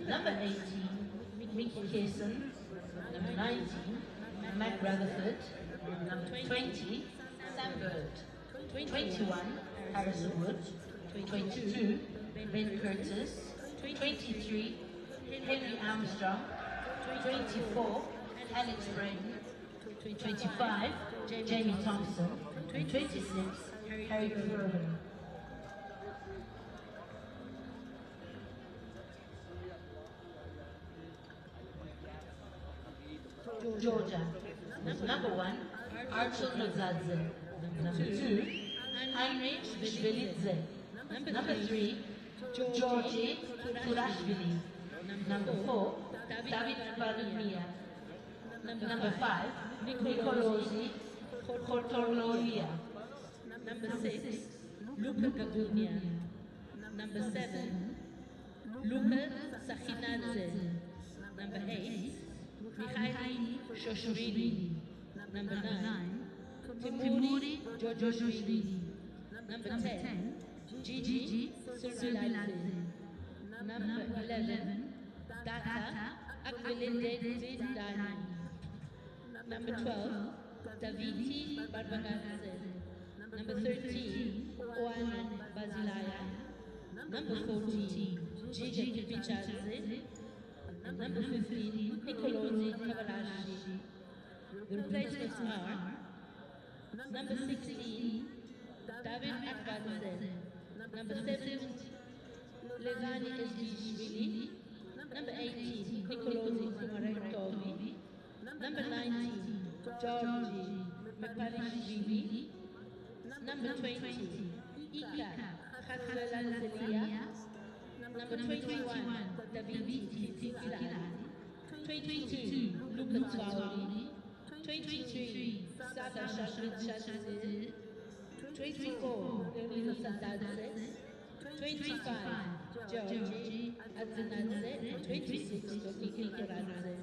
Number 18, Mickey Pearson. Number 19, Matt Rutherford. Number 20, Sam Bird. 21, Harrison Wood. 22, Ben Curtis. 23, Henry Armstrong. 24, Alex Braden. 25, Jamie Thompson. 26, Harry Curran. Georgia. Number 1, Archel Nozadze. Number 2, Heinrich Shvelidze. Number 3, Georgi Kurashvili. Number 4, David Valumia. Number 5, Nicolosi Kortololia. Number 6, Luca Gagunia. Number 7, Luca Sakhinadze. Number 8, Mikhaili Shoshvili. Number 9, Timuri Jojoshvili. Number 10, Gigi Surbiladze. Number 11, Data Akvilinde Dani. Number 12, Daviti Barbagadze. Number 13, Oana Basilaya. Number 14, Gigi Kipichadze. Number 15, Nicolosi Kavalashi. The replacements are number 16, David Akbadze. Number 17, Levani Esdishvili. Number 18, Nicolosi Kumarektovi. Number 19, Georgi Meparishvili. Number 20, Ika Khazalazelia. Number 21, Daviti Titilani. 22, Luca Twauli. 23, Sata Shashid. 24, Lulika Sadadze. 25, Georgi Adzenadze. 26, Dokiki Kiradze.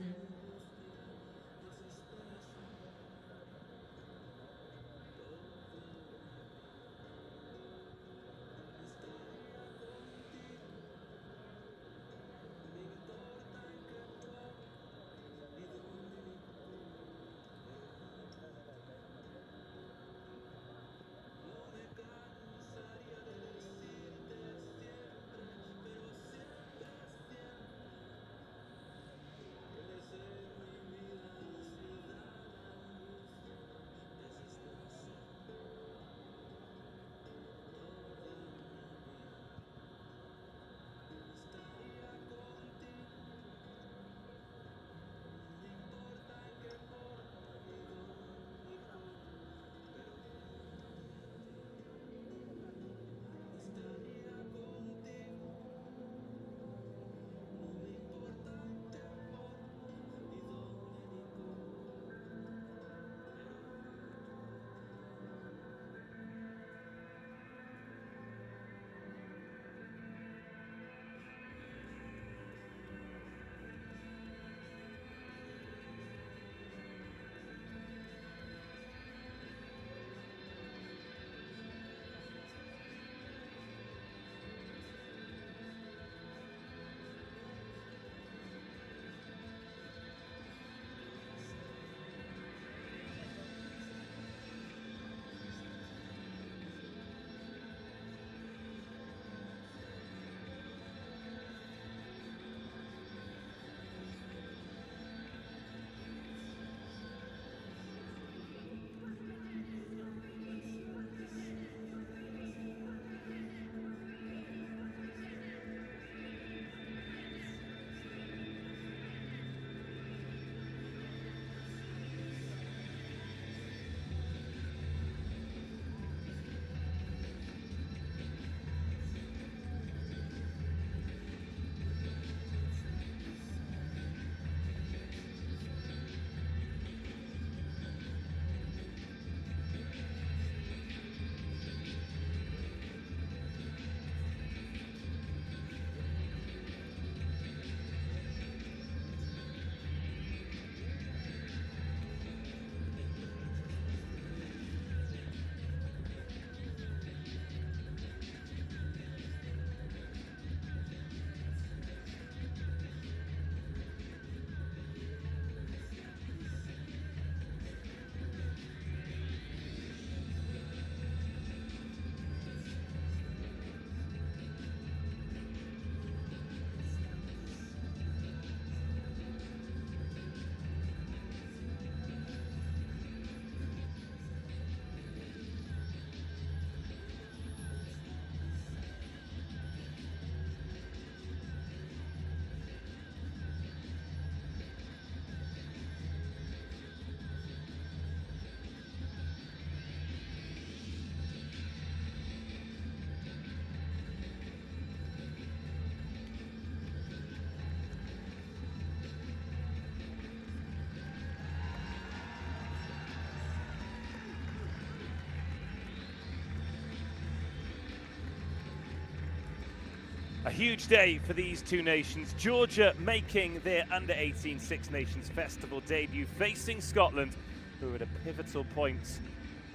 A huge day for these two nations. Georgia making their under-18 Six Nations Festival debut, facing Scotland, who are at a pivotal point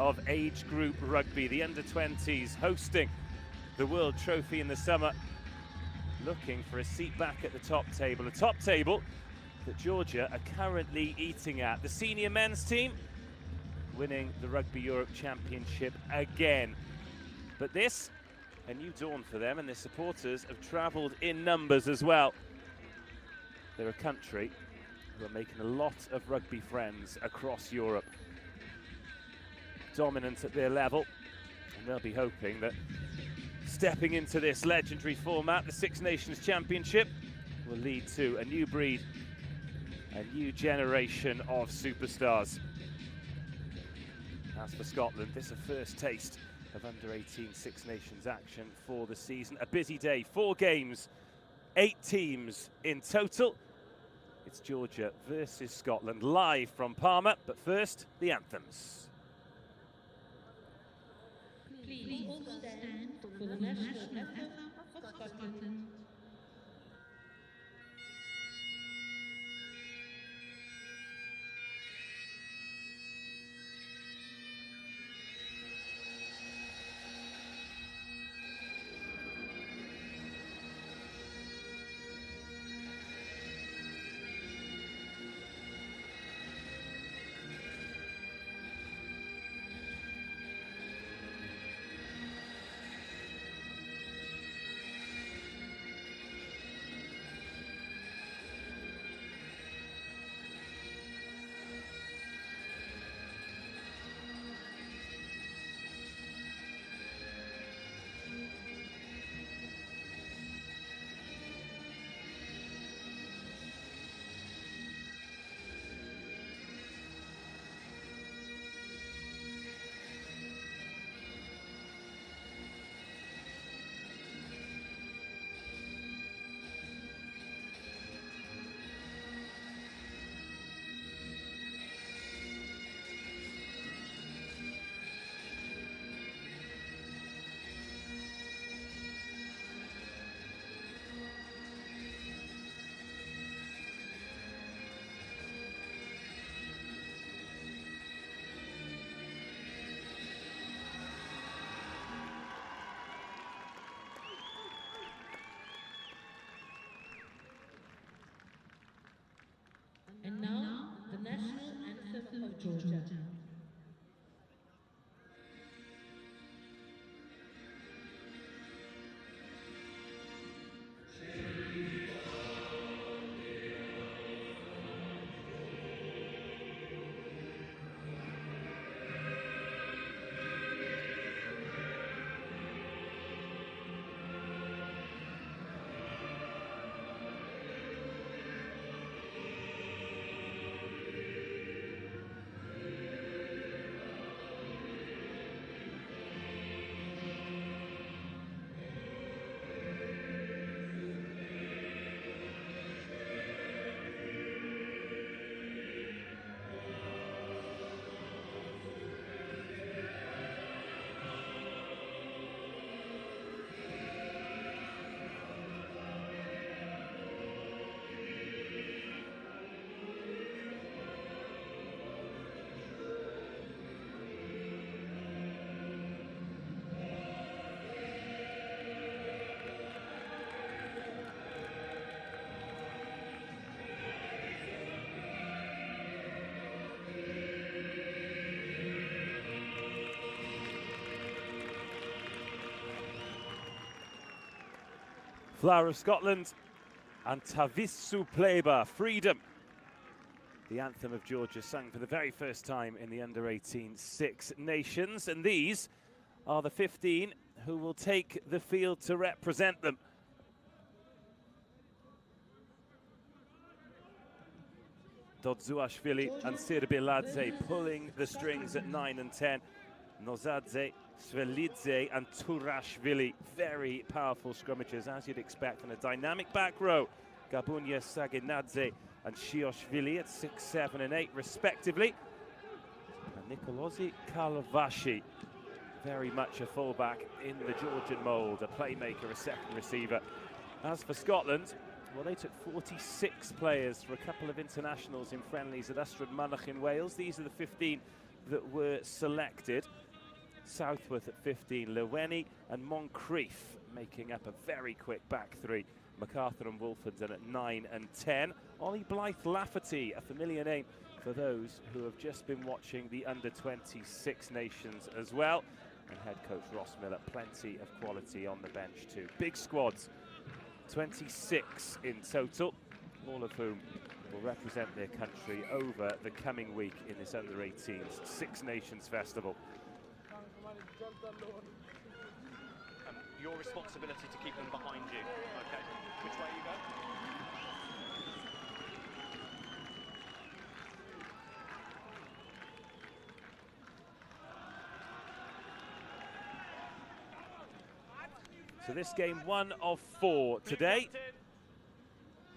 of age group rugby. The under-20s hosting the World Trophy in the summer, looking for a seat back at the top table. A top table that Georgia are currently eating at. The senior men's team winning the Rugby Europe Championship again. But this, a new dawn for them, and their supporters have travelled in numbers as well. They're a country who are making a lot of rugby friends across Europe. Dominant at their level, and they'll be hoping that stepping into this legendary format, the Six Nations Championship, will lead to a new breed, a new generation of superstars. As for Scotland, this is a first taste of under-18 Six Nations action for the season. A busy day, 4 games, 8 teams in total. It's Georgia versus Scotland, live from Parma, but first, the anthems. Please all stand for the national anthem of Scotland. And now, the national anthem of Georgia. Flower of Scotland and Tavissu Pleba, freedom. The anthem of Georgia sung for the very first time in the under-18 Six Nations, and these are the 15 who will take the field to represent them. Dodzuashvili and Sirbiladze pulling the strings at 9 and 10. Nozadze, Svelidze and Turashvili, very powerful scrummagers, as you'd expect, and a dynamic back row. Gabunya Saginadze and Shioshvili at 6, 7 and 8 respectively. And Nicolosi Kalavashi, very much a fullback in the Georgian mould, a playmaker, a second receiver. As for Scotland, well, they took 46 players for a couple of internationals in friendlies at Ystrad Mynach in Wales. These are the 15 that were selected. Southworth at 15, Llewellyn and Moncrief making up a very quick back three. MacArthur and Wolfenden at 9 and 10. Ollie Blythe-Lafferty, a familiar name for those who have just been watching the under-20 Six Nations as well. And head coach Ross Miller, plenty of quality on the bench too. Big squads, 26 in total, all of whom will represent their country over the coming week in this under-18s Six Nations Festival. Your responsibility to keep them behind you. Okay, which way you go? So this game 1 of 4 today.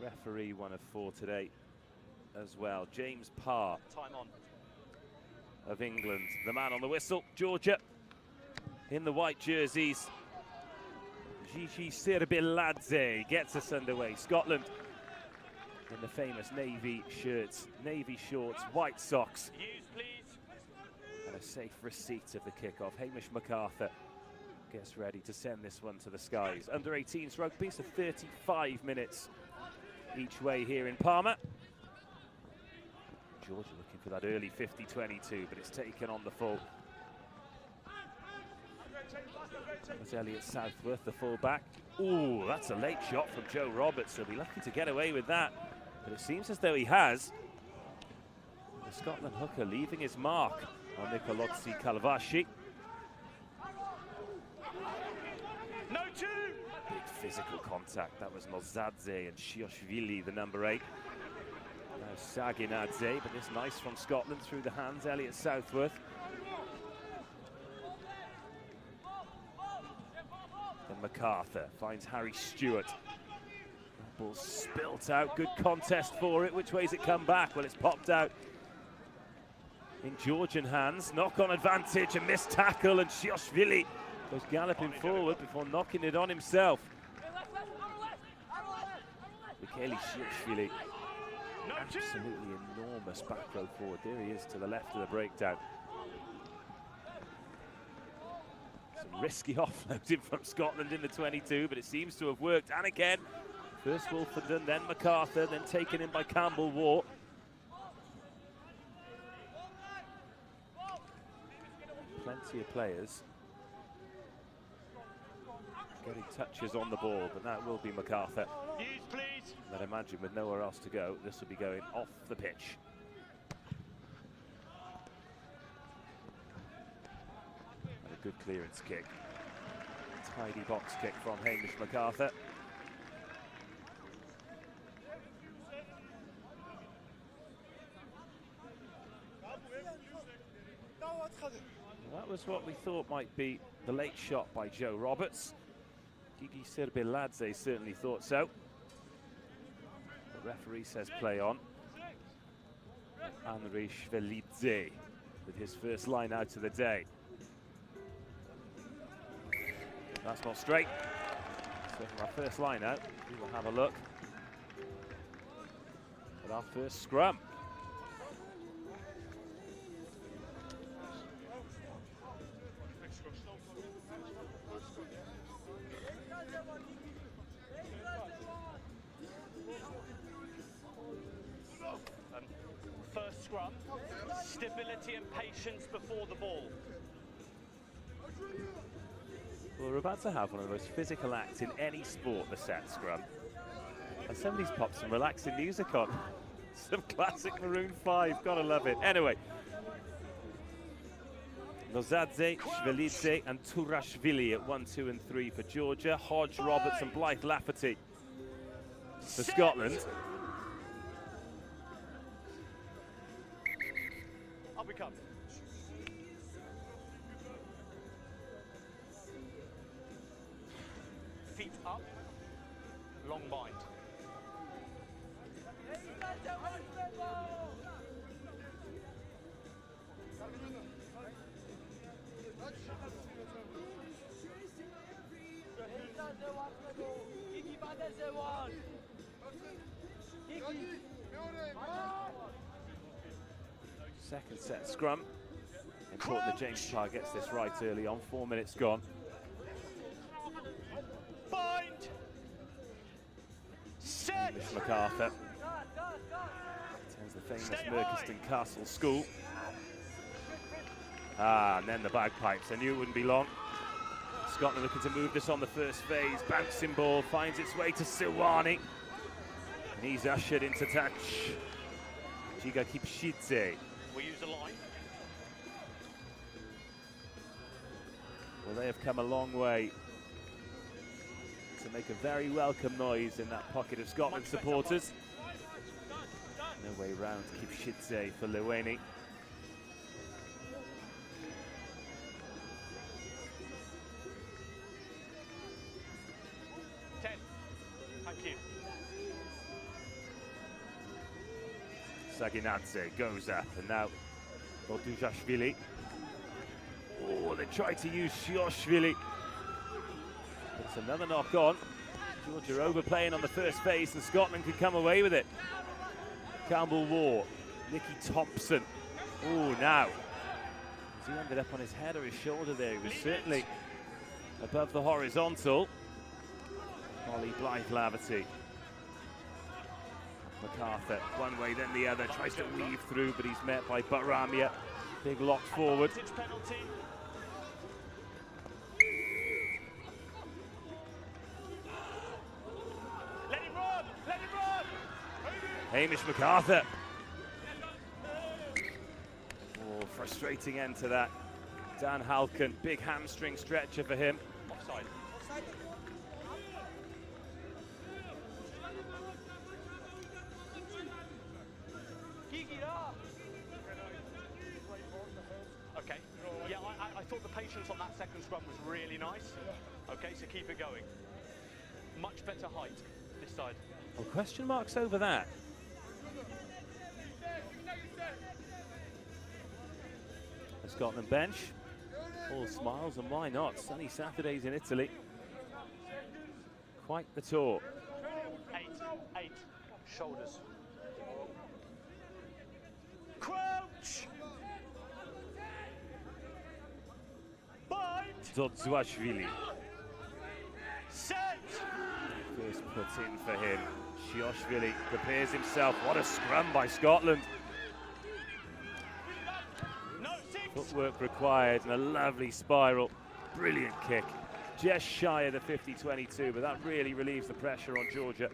Referee 1 of 4 today as well. James Parr Time on. of England, the man on the whistle. Georgia in the white jerseys. Gigi Sirbiladze gets us underway. Scotland in the famous navy shirts, navy shorts, white socks. Use, please. And a safe receipt of the kickoff. Hamish MacArthur gets ready to send this one to the skies. Under-18s rugby, so 35 minutes each way here in Parma. Georgia looking for that early 50-22, but it's taken on the full. That's Elliot Southworth, the full-back. Ooh, that's a late shot from Joe Roberts. He'll be lucky to get away with that, but it seems as though he has. The Scotland hooker leaving his mark on Nicolozzi Calvashi. No two. Big physical contact. That was Nozadze and Shioshvili, the number 8. Now Saginadze, but this nice from Scotland through the hands. Elliot Southworth. Then MacArthur finds Harry Stewart. Ball spilt out. Good contest for it. Which way's it come back? Well, it's popped out in Georgian hands. Knock-on advantage, a missed tackle, and Shioshvili goes galloping forward before knocking it on himself. Michele Shioshvili, absolutely enormous back row forward. There he is to the left of the breakdown. Some risky offloading from Scotland in the 22, but it seems to have worked. And again, first Wolfenden, then MacArthur, then taken in by Campbell War. Plenty of players getting touches on the ball, but that will be MacArthur. Use, please. I'd imagine with nowhere else to go, this will be going off the pitch. And a good clearance kick. Tidy box kick from Hamish MacArthur. Well, that was what we thought might be the late shot by Joe Roberts. Gigi Sirbiladze certainly thought so. The referee says play on. Henri Shvelidze with his first line out of the day. That's not straight. So from our first line out, we will have a look at our first scrum. First scrum, stability and patience before the ball. Well, we're about to have one of the most physical acts in any sport, the set scrum. And somebody's popped some relaxing music on. Some classic Maroon 5, gotta love it. Anyway. Nozadze, Shvelidze and Turashvili at 1, 2 and 3 for Georgia. Hodge, Roberts and Blythe-Lafferty for Scotland. Up we come. Feet up, long bind. Second set scrum. Important that James Parr gets this right early on. 4 minutes gone. Bind. Set. Hamish MacArthur attends the famous Merchiston Castle School. And then the bagpipes. I knew it wouldn't be long. Scotland looking to move this on the first phase. Bouncing ball finds its way to Siwani. And he's ushered into touch. Giga Kipshidze. We use a line. Well, they have come a long way to make a very welcome noise in that pocket of Scotland supporters. No way round Kipshidze for Leweni. Thank you. Saginadze goes up, and now Botuzashvili. Oh, they try to use Shioshvili. It's another knock on. Georgia overplaying on the first phase, and Scotland can come away with it. Campbell War, Nicky Thompson. Oh, now. Has he ended up on his head or his shoulder there? He was certainly above the horizontal. Molly Blythe-Laverty. MacArthur, one way then the other, tries to weave through, but he's met by Baramia. Big lock forward. Penalty. Let him run! Let him run! Hamish MacArthur. Oh, frustrating end to that. Dan Halkin, big hamstring stretcher for him. Offside. Okay. Yeah, I thought the patience on that second scrum was really nice. Okay, so keep it going. Much better height this side. Well, question marks over that. The Scotland bench, all smiles, and why not? Sunny Saturdays in Italy. Quite the tour. 8. Shoulders. Crouch! Bind! Dzodzwashvili. Set! First put in for him. Shioshvili prepares himself. What a scrum by Scotland. No, 6! Footwork required and a lovely spiral. Brilliant kick. Just shy of the 50-22, but that really relieves the pressure on Georgia.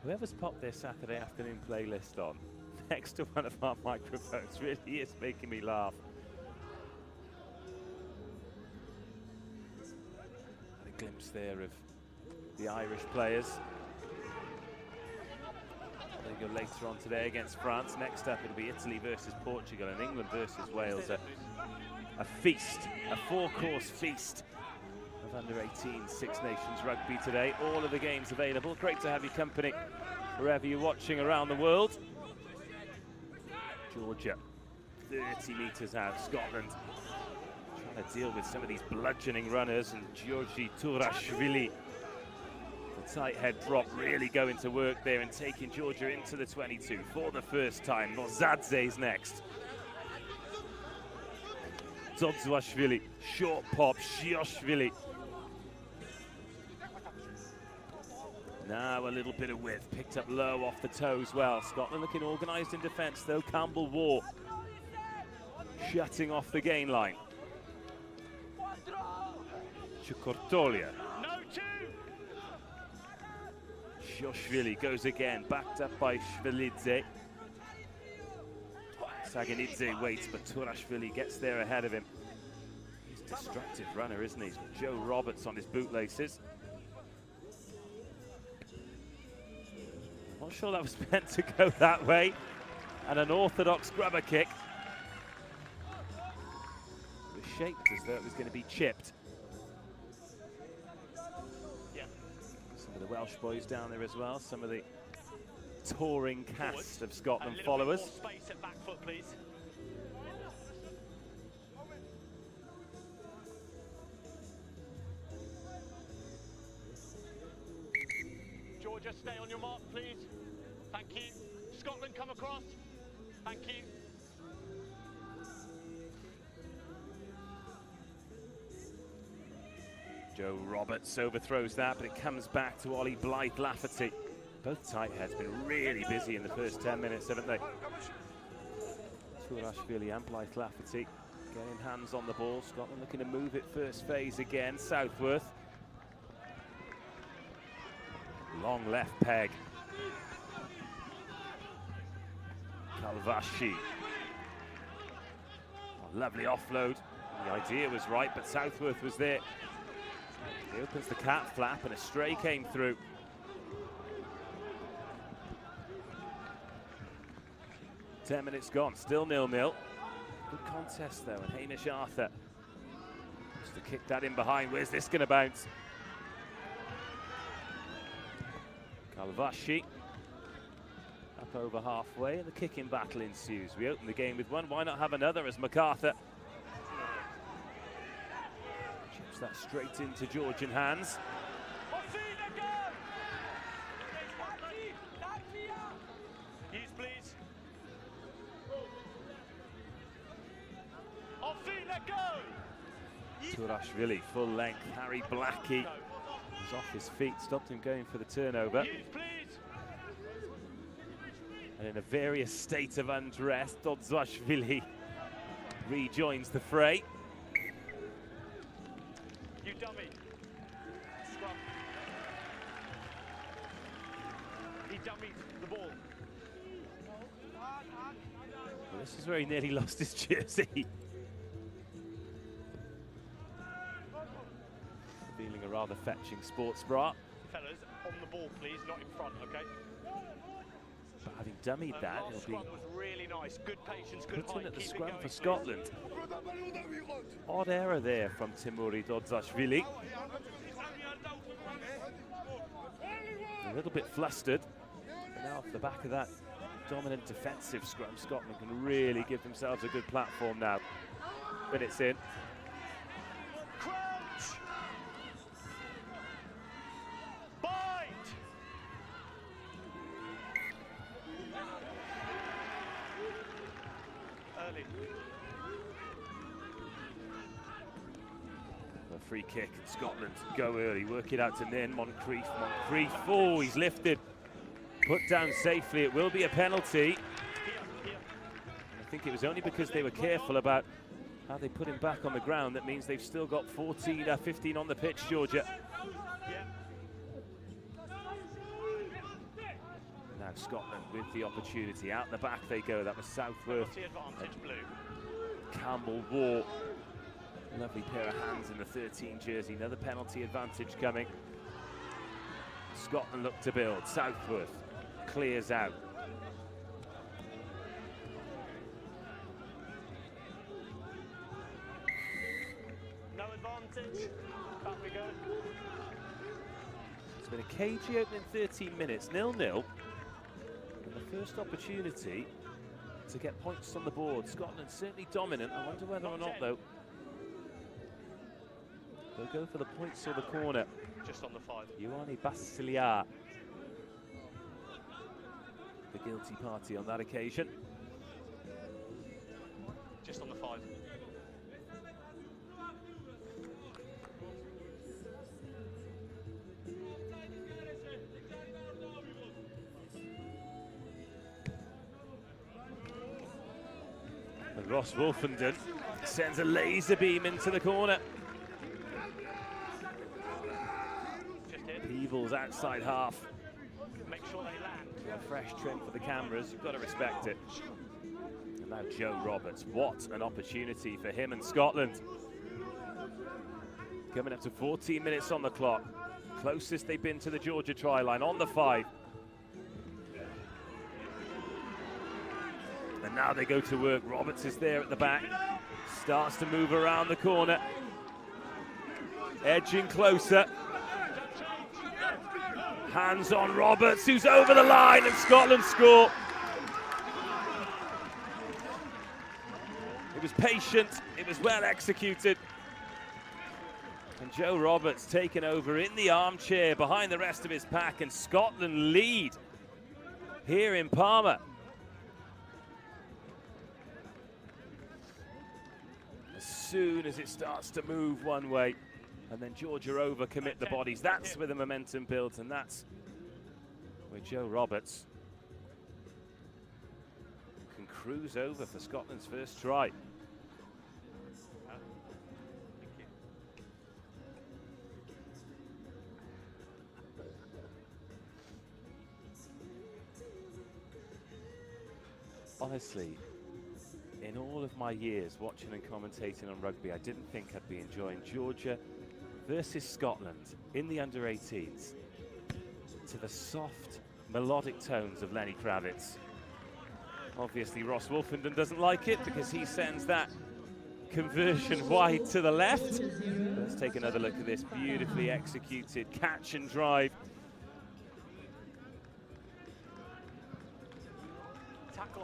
Whoever's popped their Saturday afternoon playlist on next to one of our microphones really is making me laugh. And a glimpse there of the Irish players. They go later on today against France. Next up it'll be Italy versus Portugal and England versus Wales. A feast, a four-course feast of under-18 Six Nations rugby today. All of the games available. Great to have your company wherever you're watching around the world. Georgia, 30 metres out. Scotland trying to deal with some of these bludgeoning runners, and Georgi Turashvili, the tight head drop, really going to work there and taking Georgia into the 22 for the first time. Nozadze's next. Dzodzwashvili, short pop, Shioshvili. Now a little bit of width, picked up low off the toe as well. Scotland looking organised in defence though. Campbell War shutting off the gain line. Chukortolia. No, 2! Shioshvili goes again, backed up by Shvelidze. Saginidze waits, but Turashvili gets there ahead of him. He's a destructive runner, isn't he? He's got Joe Roberts on his bootlaces. Not sure that was meant to go that way. And an orthodox grubber kick. shaped as though it was going to be chipped. Yeah. Some of the Welsh boys down there as well, some of the touring cast of Scotland followers. More space at back foot, please. Georgia, stay on your mark, please. Thank you. Scotland, come across. Thank you. Joe Roberts overthrows that, but it comes back to Ollie Blythe-Lafferty. Both tight heads been really busy in the first 10 minutes, haven't they? Turashvili and Blythe-Lafferty getting hands on the ball. Scotland looking to move it first phase again. Southworth. Long left peg. Kalvashi. Oh, lovely offload. The idea was right, but Southworth was there. He opens the cat flap and a stray came through. Ten minutes gone, still 0-0. Good contest though, and Hamish Arthur just to kick that in behind. Where's this going to bounce? Kalvashi up over halfway, and the kicking battle ensues. We open the game with one, why not have another as MacArthur chips that straight into Georgian hands. Use, please. Turashvili, full length. Harry Blackie was off his feet, stopped him going for the turnover. Use, please. And in a various state of undress, Dodzashvili rejoins the fray. You dummy. Scrum. He dummied the ball. Well, this is where he nearly lost his jersey. Feeling a rather fetching sports bra. Fellas, on the ball, please, not in front, okay? But having dummied that, he'll be scrum was really nice. Good patience, good put in height. at the Keep it scrum going, for please. Scotland. Odd error there from Timuri Dodzashvili. A little bit flustered. But now off the back of that dominant defensive scrum, Scotland can really give themselves a good platform now. Minutes in. Crouch! Bite! Early. A free kick, Scotland go early, work it out to Nin, Moncrief, oh, he's lifted. Put down safely, it will be a penalty. I think it was only because they were careful about how they put him back on the ground. That means they've still got 15 on the pitch, Georgia. Now Scotland with the opportunity. Out the back they go. That was Southworth. Advantage, blue. Campbell War. Lovely pair of hands in the 13 jersey. Another penalty advantage coming. Scotland look to build. Southworth clears out. No advantage. Back we go. It's been a cagey opening 13 minutes, 0-0. And the first opportunity to get points on the board. Scotland certainly dominant. I wonder whether or not, though, they'll go for the points or the corner. Just on the 5. Ioanni Basilia, the guilty party on that occasion. Just on the 5. And Ross Wolfenden sends a laser beam into the corner. Peebles outside half. Make sure they land. A fresh trim for the cameras, you've got to respect it. And now Joe Roberts, what an opportunity for him and Scotland. Coming up to 14 minutes on the clock. Closest they've been to the Georgia try line, on the 5. And now they go to work. Roberts is there at the back. Starts to move around the corner. Edging closer. Hands on Roberts, who's over the line, and Scotland score. It was patient, it was well executed. And Joe Roberts taken over in the armchair behind the rest of his pack, and Scotland lead here in Palmer. As soon as it starts to move one way, and then Georgia overcommit the bodies, that's where the momentum builds, and that's where Joe Roberts can cruise over for Scotland's first try. Honestly, in all of my years watching and commentating on rugby, I didn't think I'd be enjoying Georgia versus Scotland in the under-18s to the soft, melodic tones of Lenny Kravitz. Obviously, Ross Wolfenden doesn't like it because he sends that conversion wide to the left. Let's take another look at this beautifully executed catch and drive.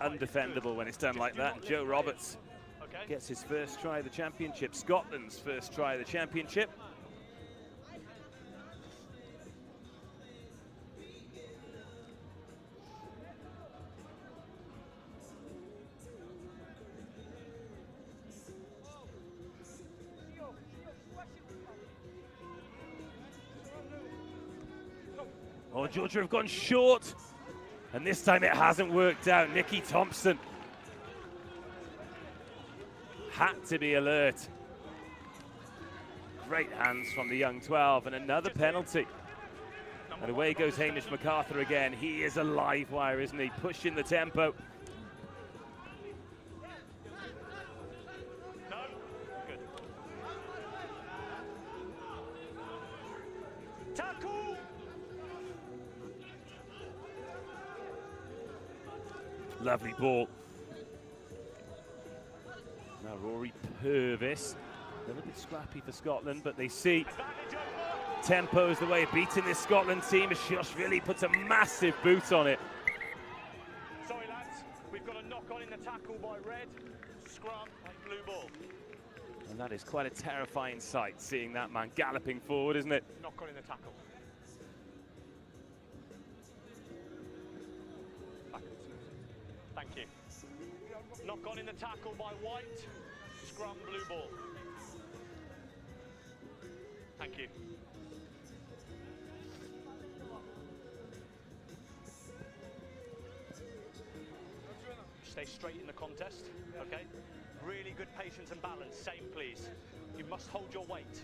Undefendable when it's done like that. Joe Roberts gets his first try of the championship, Scotland's first try of the championship. Oh, Georgia have gone short. And this time it hasn't worked out. Nikki Thompson had to be alert. Great hands from the young 12, and another penalty. And away goes Hamish MacArthur again. He is a live wire, isn't he? Pushing the tempo. No. Good. Tackle! Lovely ball. Now Rory Purvis, a little bit scrappy for Scotland, but they see tempo is the way of beating this Scotland team. Ashioshvili puts a massive boot on it. Sorry lads, we've got a knock on in the tackle by red, scrum by blue ball. And that is quite a terrifying sight, seeing that man galloping forward, isn't it? Knock on in the tackle. Thank you. Knock on in the tackle by white, scrum blue ball. Thank you. Stay straight in the contest, okay? Really good patience and balance, same please. You must hold your weight.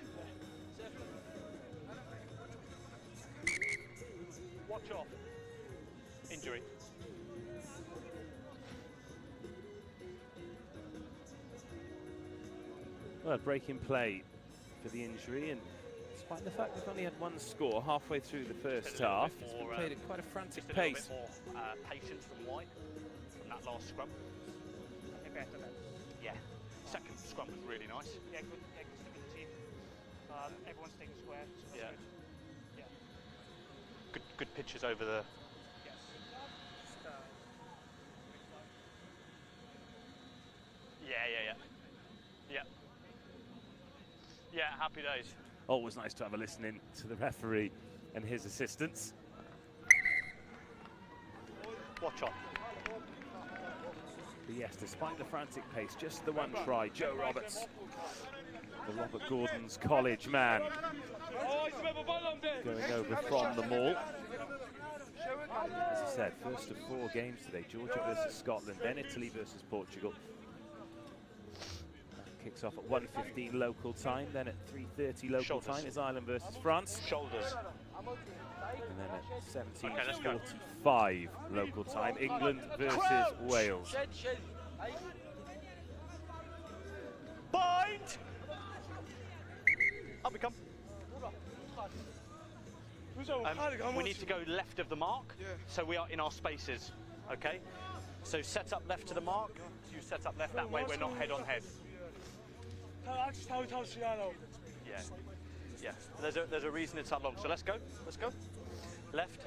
Watch off. Injury. Well, breaking play for the injury, and despite the fact they've only had one score halfway through the first half, it's been played at quite a frantic pace. A little bit more patience from White from that last scrum. Yeah. Second scrum was really nice. Yeah, good stability. Everyone's staying square, so that's good. Yeah. Good pitches over the. Yes. Yeah. Yeah, happy days. Always nice to have a listen in to the referee and his assistants. Watch on. But yes, despite the frantic pace, just the one try. Joe Roberts, the Robert Gordon's college man, going over from the maul. As I said, first of 4 games today, Georgia versus Scotland, then Italy versus Portugal. Kicks off at 1:15 local time, then at 3:30 local time is Ireland versus France. Shoulders. And then at 17:45 local time, England versus Wales. Bind! Up we come. We need to go left of the mark, so we are in our spaces, okay? So set up left to the mark, you set up left that way, we're not head on head. Yeah, yeah. There's a reason it's that long. So let's go. Let's go. Left.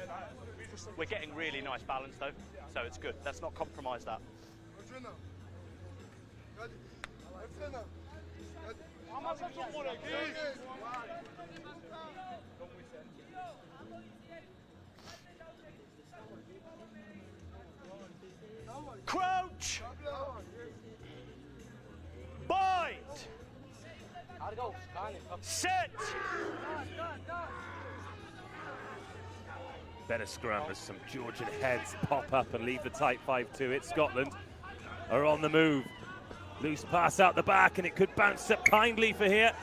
We're getting really nice balance though, so it's good. Let's not compromise that. Crouch! Bind! Set! Better scrum as some Georgian heads pop up and leave the tight 5-2. Scotland are on the move. Loose pass out the back and it could bounce up kindly for here.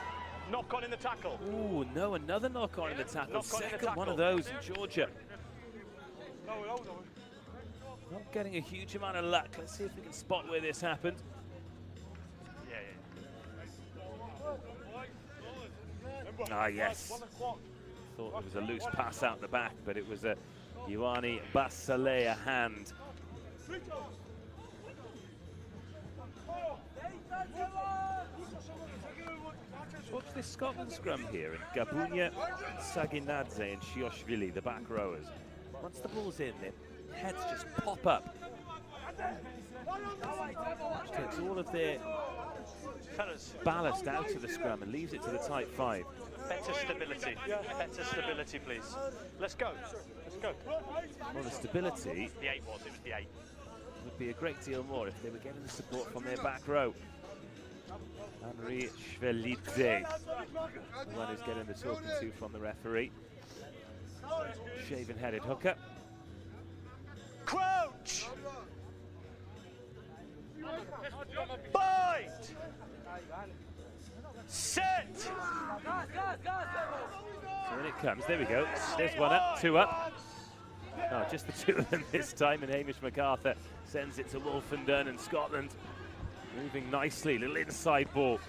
Knock on in the tackle. Ooh, no, another knock on in the tackle. Knock on in the Second one tackle. of those in Georgia. Not getting a huge amount of luck. Let's see if we can spot where this happened. Ah, yes. Thought it was a loose pass out the back, but it was a Ioanni Basalea hand. Watch this Scotland scrum here, and Gabunia, Saginadze and Shioshvili, the back rowers. Once the ball's in, their heads just pop up. Takes all of their ballast out of the scrum and leaves it to the tight 5. Better stability. Better stability, please. Let's go. Let's go. Well, the stability The 8 was. It was the 8. would be a great deal more if they were getting the support from their back row. Henri Shvelidze, the one who's getting the talking to from the referee. Shaven-headed hooker. Crouch! Bind! Set! So when it comes, there we go. There's one up, 2 up. No, just the 2 of them this time, and Hamish MacArthur sends it to Wolfenden, and Scotland moving nicely. Little inside ball.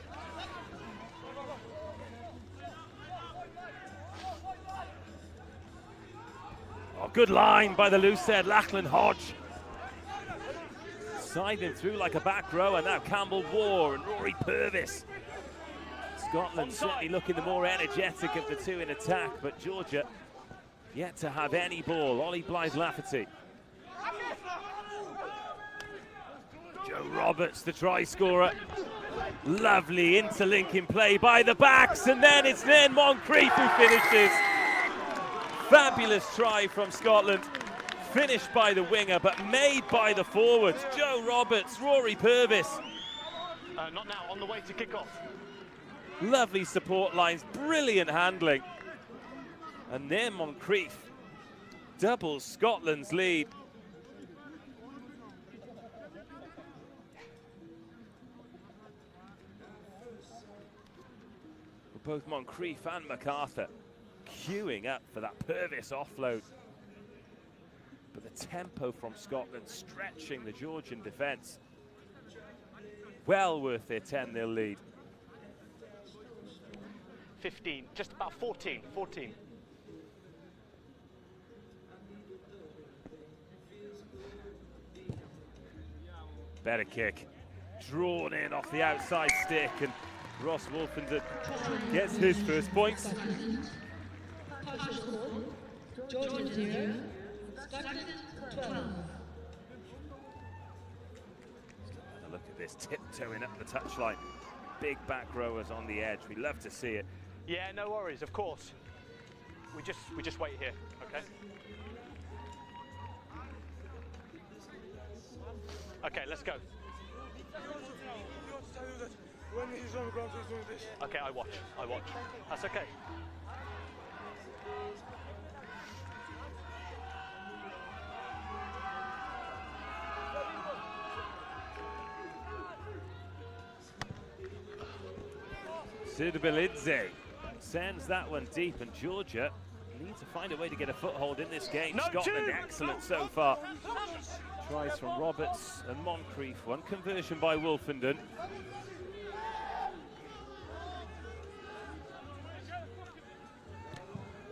Oh, good line by the loose head, Lachlan Hodge. Siding through like a back row, and now Campbell War and Rory Purvis. Scotland certainly looking the more energetic of the 2 in attack, but Georgia yet to have any ball. Ollie Blythe-Lafferty. Joe Roberts, the try scorer. Lovely interlinking play by the backs, and then it's Nairn Moncrief who finishes. Fabulous try from Scotland. Finished by the winger, but made by the forwards. Joe Roberts, Rory Purvis. Not now, on the way to kick off. Lovely support lines, brilliant handling. And Nairn Moncrief doubles Scotland's lead. Both Moncrief and MacArthur queuing up for that Purvis offload. But the tempo from Scotland stretching the Georgian defence. Well worth their 10-0 lead. 15, just about 14. Better kick. Drawn in off the outside stick, and Ross Wolfenden gets his first points. Georgia 0, Scotland 12. Have a look at this, tiptoeing up the touchline. Big back rowers on the edge. We love to see it. Yeah, no worries, of course. We just wait here, okay? Okay, let's go. Okay, I watch. That's okay. Sidbilidze sends that one deep, and Georgia need to find a way to get a foothold in this game. No, Scotland two. excellent so far. Tries from Roberts and Moncrief. One conversion by Wolfenden.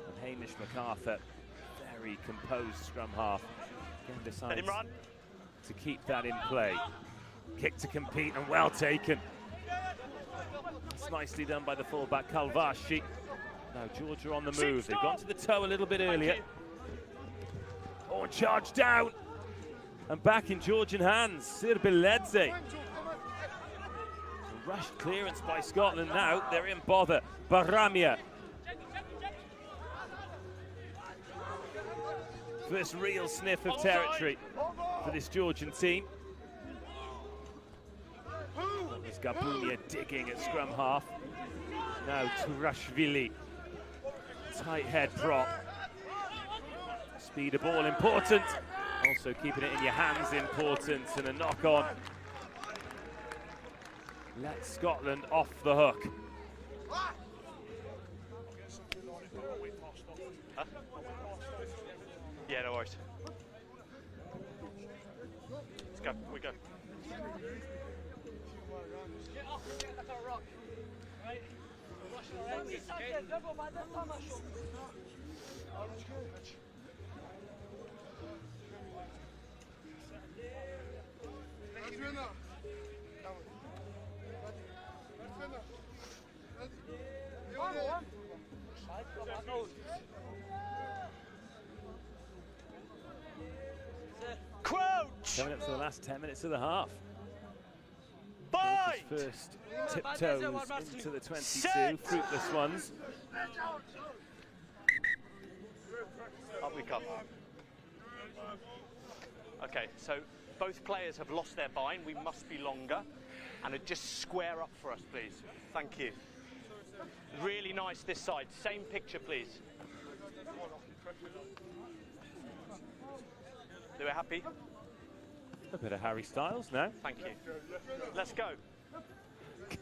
And Hamish MacArthur, very composed scrum half. Again decides Let him run. to keep that in play. Kick to compete and well taken. It's nicely done by the fullback Kalvashi. Now Georgia on the move. They've gone to the toe a little bit earlier. Oh, and charge down. And back in Georgian hands, Sirbiledze. Rushed clearance by Scotland now. They're in bother. Baramia. First real sniff of territory for this Georgian team. That was Gabunia digging at scrum half. Now Turashvili. Tight head prop. Speed of ball important. Also keeping it in your hands important, and a knock on. Let Scotland off the hook. Huh? Yeah, no worries. Let's go, we go. Crouch! Coming up to the last 10 minutes of the half. Bind! First tiptoes into the 22, Set! fruitless ones. Up we come. Okay, so both players have lost their bind. We must be longer. And just square up for us, please. Thank you. Really nice this side. Same picture, please. They were happy? A bit of Harry Styles now. Thank you. Let's go.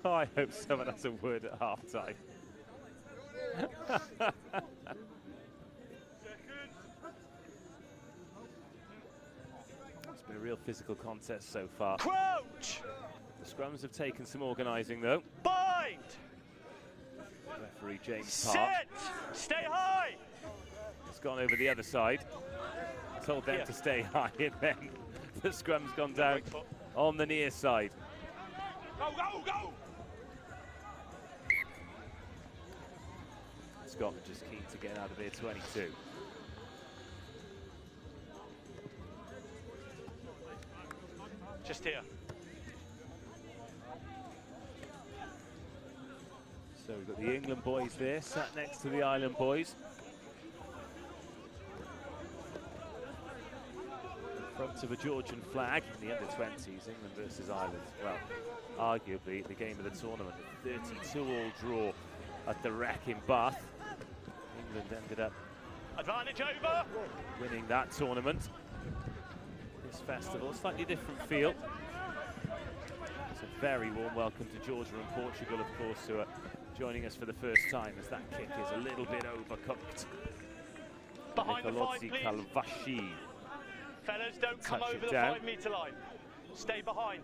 I hope someone has a word at half-time. It's been a real physical contest so far. Crouch! The scrums have taken some organising though. Bind! Referee James Park Sit! Stay high! has gone over the other side. Told them to stay high, and then the scrum's gone down on the near side. Go, go, go! Scotland just keen to get out of their 22. Just here. So we've got the England boys there, sat next to the Ireland boys. In front of a Georgian flag in the under-20s, England versus Ireland. Well, arguably the game of the tournament. 32-all draw at the Rec in Bath. England ended up Advantage over! winning that tournament. This festival, slightly different feel. It's a very warm welcome to Georgia and Portugal, of course, who are joining us for the first time, as that kick is a little bit overcooked. Behind the 5, please. Kalvashi. Fellas, don't come Touch over it the down. 5-metre line. Stay behind.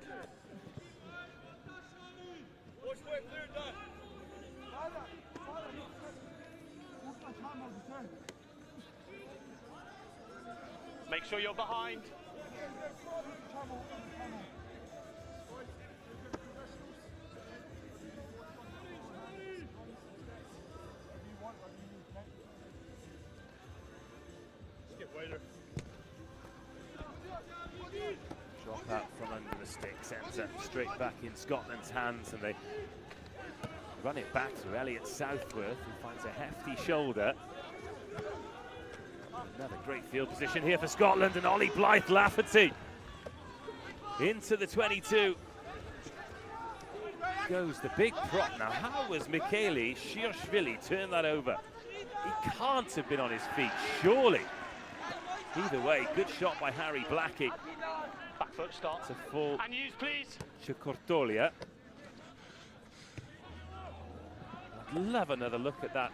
Make sure you're behind. Drop that from under the sticks, ends up straight back in Scotland's hands, and they run it back to Elliot Southworth, who finds a hefty shoulder. Another great field position here for Scotland, and Ollie Blythe-Lafferty into the 22. Goes the big prop. Now, how was Michele Shirshvili turned that over? He can't have been on his feet, surely. Either way, good shot by Harry Blackie. Back foot start. To full And use, please. Chikortolia. I'd love another look at that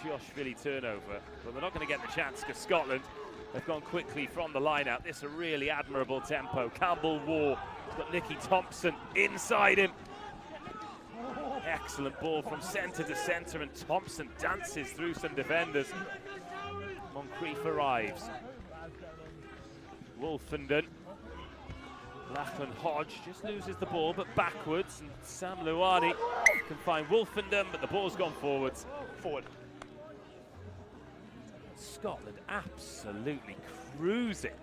Shioshvili turnover, but they're not going to get the chance because Scotland have gone quickly from the line out. This is a really admirable tempo. Campbell War has got Nicky Thompson inside him. Excellent ball from centre to centre, and Thompson dances through some defenders. Moncrief arrives. Wolfenden. Lachlan Hodge just loses the ball, but backwards, and Sam Luani can find Wolfenden, but the ball's gone forwards. Forward. Scotland absolutely cruising.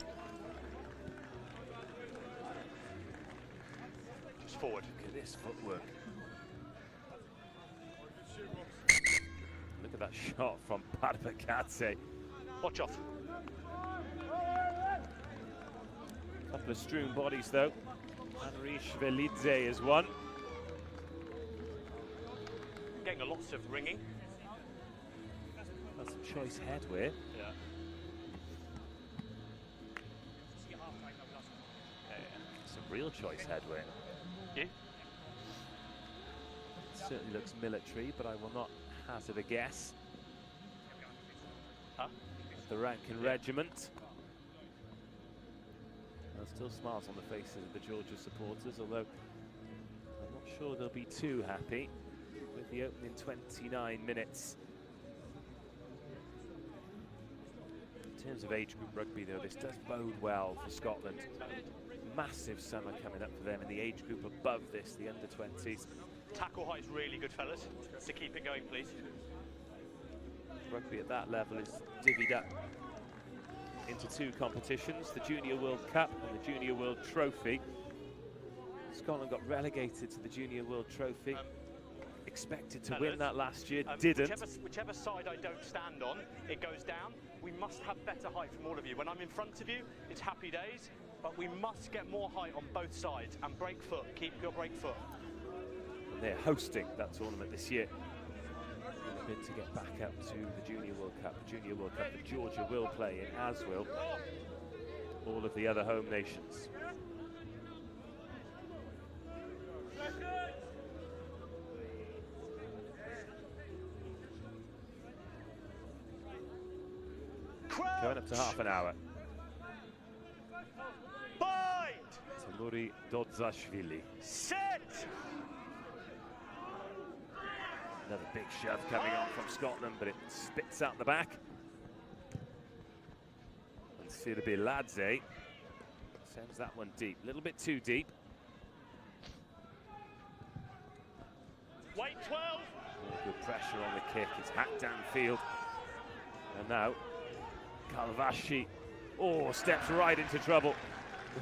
Just forward. Look at this footwork. Look at that shot from Badabakadze. Watch off. Couple of strewn bodies though. Henry Shvelidze is one. Getting lots of ringing. That's some choice headwear. Yeah. Some real choice headwear. Yeah. Certainly looks military, but I will not hazard a guess. Huh? The Rankin Regiment. There still smiles on the faces of the Georgia supporters, although I'm not sure they'll be too happy with the opening 29 minutes. In terms of age group rugby though, this does bode well for Scotland. Massive summer coming up for them in the age group above this, the under-20s. Tackle height's really good, fellas. So keep it going, please. Rugby at that level is divvied up into two competitions, the Junior World Cup and the Junior World Trophy. Scotland got relegated to the Junior World Trophy. Expected to win that last year, didn't. Whichever side I don't stand on, it goes down. We must have better height from all of you. When I'm in front of you, it's happy days, but we must get more height on both sides and break foot. Keep your break foot. And they're hosting that tournament this year. A bid to get back up to the Junior World Cup. The Junior World Cup that Georgia will play in, as will all of the other home nations. Going up to half an hour. Bind! Tamuri Dodzashvili. Set! Another big shove coming on from Scotland, but it spits out the back. And Sirbiladze sends that one deep, a little bit too deep. Wait 12! Good pressure on the kick, it's hacked downfield. And now, Kalvashi, steps right into trouble.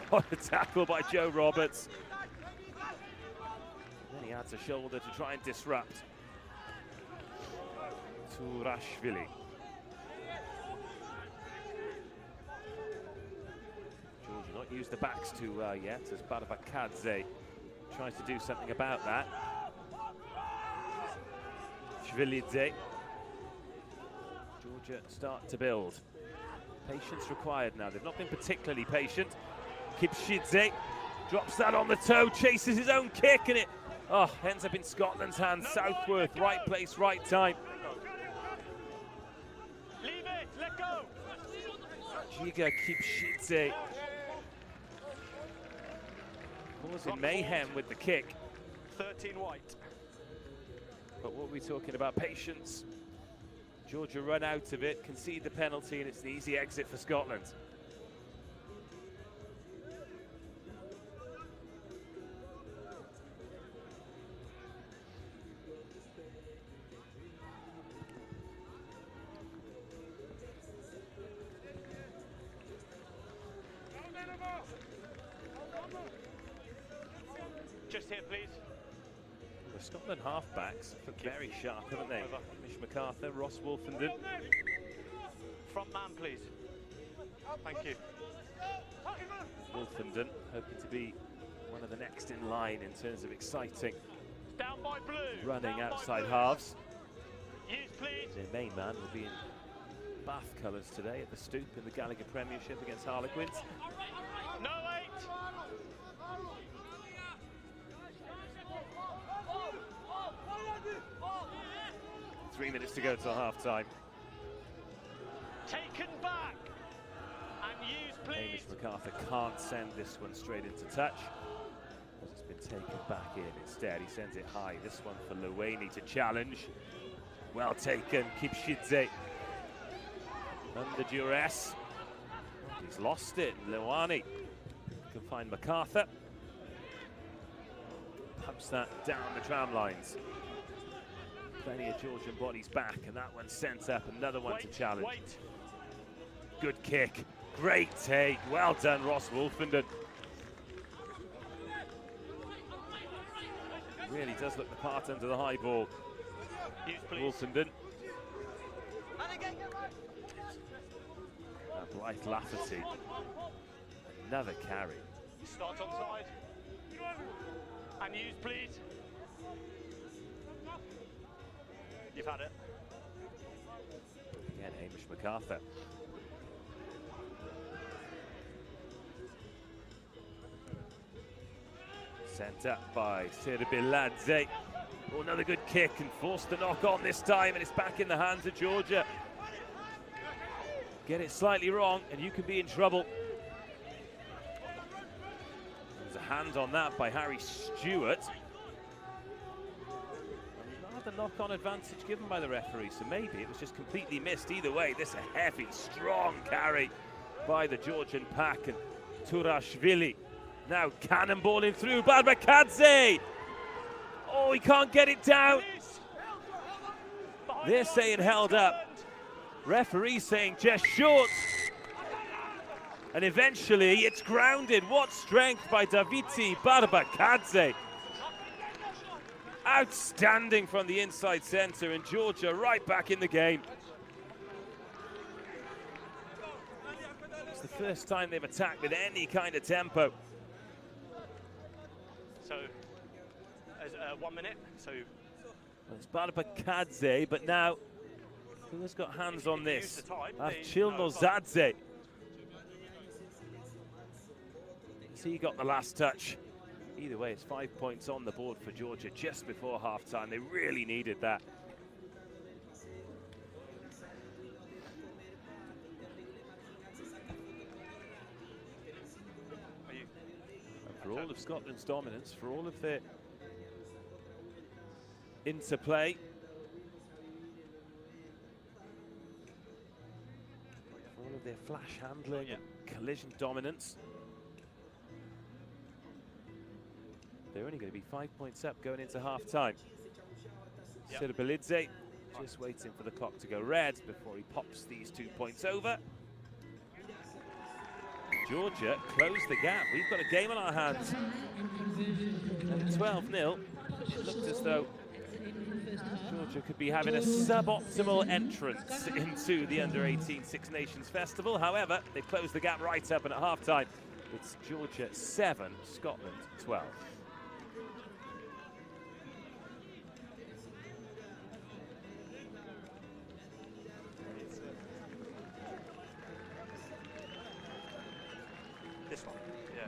What a tackle by Joe Roberts. And then he adds a shoulder to try and disrupt. Turashvili. Georgia not used the backs too well yet, as Badabakadze tries to do something about that. Shvilidze. Georgia start to build. Patience required now. They've not been particularly patient. Kipshidze drops that on the toe, chases his own kick, and it ends up in Scotland's hands. Southworth, right place, right time. Leave it, let go! Giga Kipshidze causing mayhem with the kick. 13 white. But what are we talking about? Patience. Georgia run out of it, concede the penalty, and it's the easy exit for Scotland. Just here, please. The Scotland halfbacks look very sharp, haven't they? Mish MacArthur, Ross Wolfenden. Front man, please. Thank you. Wolfenden hoping to be one of the next in line in terms of exciting Down by blue. running Down outside by halves. Use, please. Their main man will be in Bath colours today at the Stoop in the Gallagher Premiership against Harlequins. No 8. 3 minutes to go till half time. Taken back. And use, please. Hamish MacArthur can't send this one straight into touch. It's been taken back in. Instead, he sends it high. This one for Luani to challenge. Well taken, Kipshidze. Under duress. He's lost it. Luani can find MacArthur. Pumps that down the tram lines. Plenty of Georgian bodies back, and that one's sent up. Another one to challenge. Good kick. Great take. Well done, Ross Wolfenden. Really does look the part under the high ball. Wolfenden. Blythe Lafferty. Another carry. Start on side. And use, please. You've had it. Again, Hamish MacArthur. Sent up by Serbiladze. Oh, another good kick and forced the knock on this time, and it's back in the hands of Georgia. Get it slightly wrong and you can be in trouble. There's a hand on that by Harry Stewart. Another knock-on advantage given by the referee, so maybe it was just completely missed. Either way, this is a heavy, strong carry by the Georgian pack, and Turashvili now cannonballing through. Barbakadze! Oh, he can't get it down. They're saying held up. Referee saying just short. And eventually it's grounded. What strength by Daviti Barbakadze. Outstanding from the inside centre, and Georgia right back in the game. It's the first time they've attacked with any kind of tempo. So, 1 minute. So well, it's Barbakadze, but now who has got hands on this? Chilnozadze. Has he got the last touch? Either way, it's 5 points on the board for Georgia just before half-time. They really needed that. And for all of Scotland's dominance, for all of their interplay, for all of their flash handling and collision dominance, they're only going to be 5 points up going into half-time. Serbiladze just waiting for the clock to go red before he pops these 2 points over. Georgia closed the gap. We've got a game on our hands. And at 12-0, it looked as though Georgia could be having a suboptimal entrance into the Under-18 Six Nations Festival. However, they've closed the gap right up, and at half-time, it's Georgia 7, Scotland 12. this one. Yeah.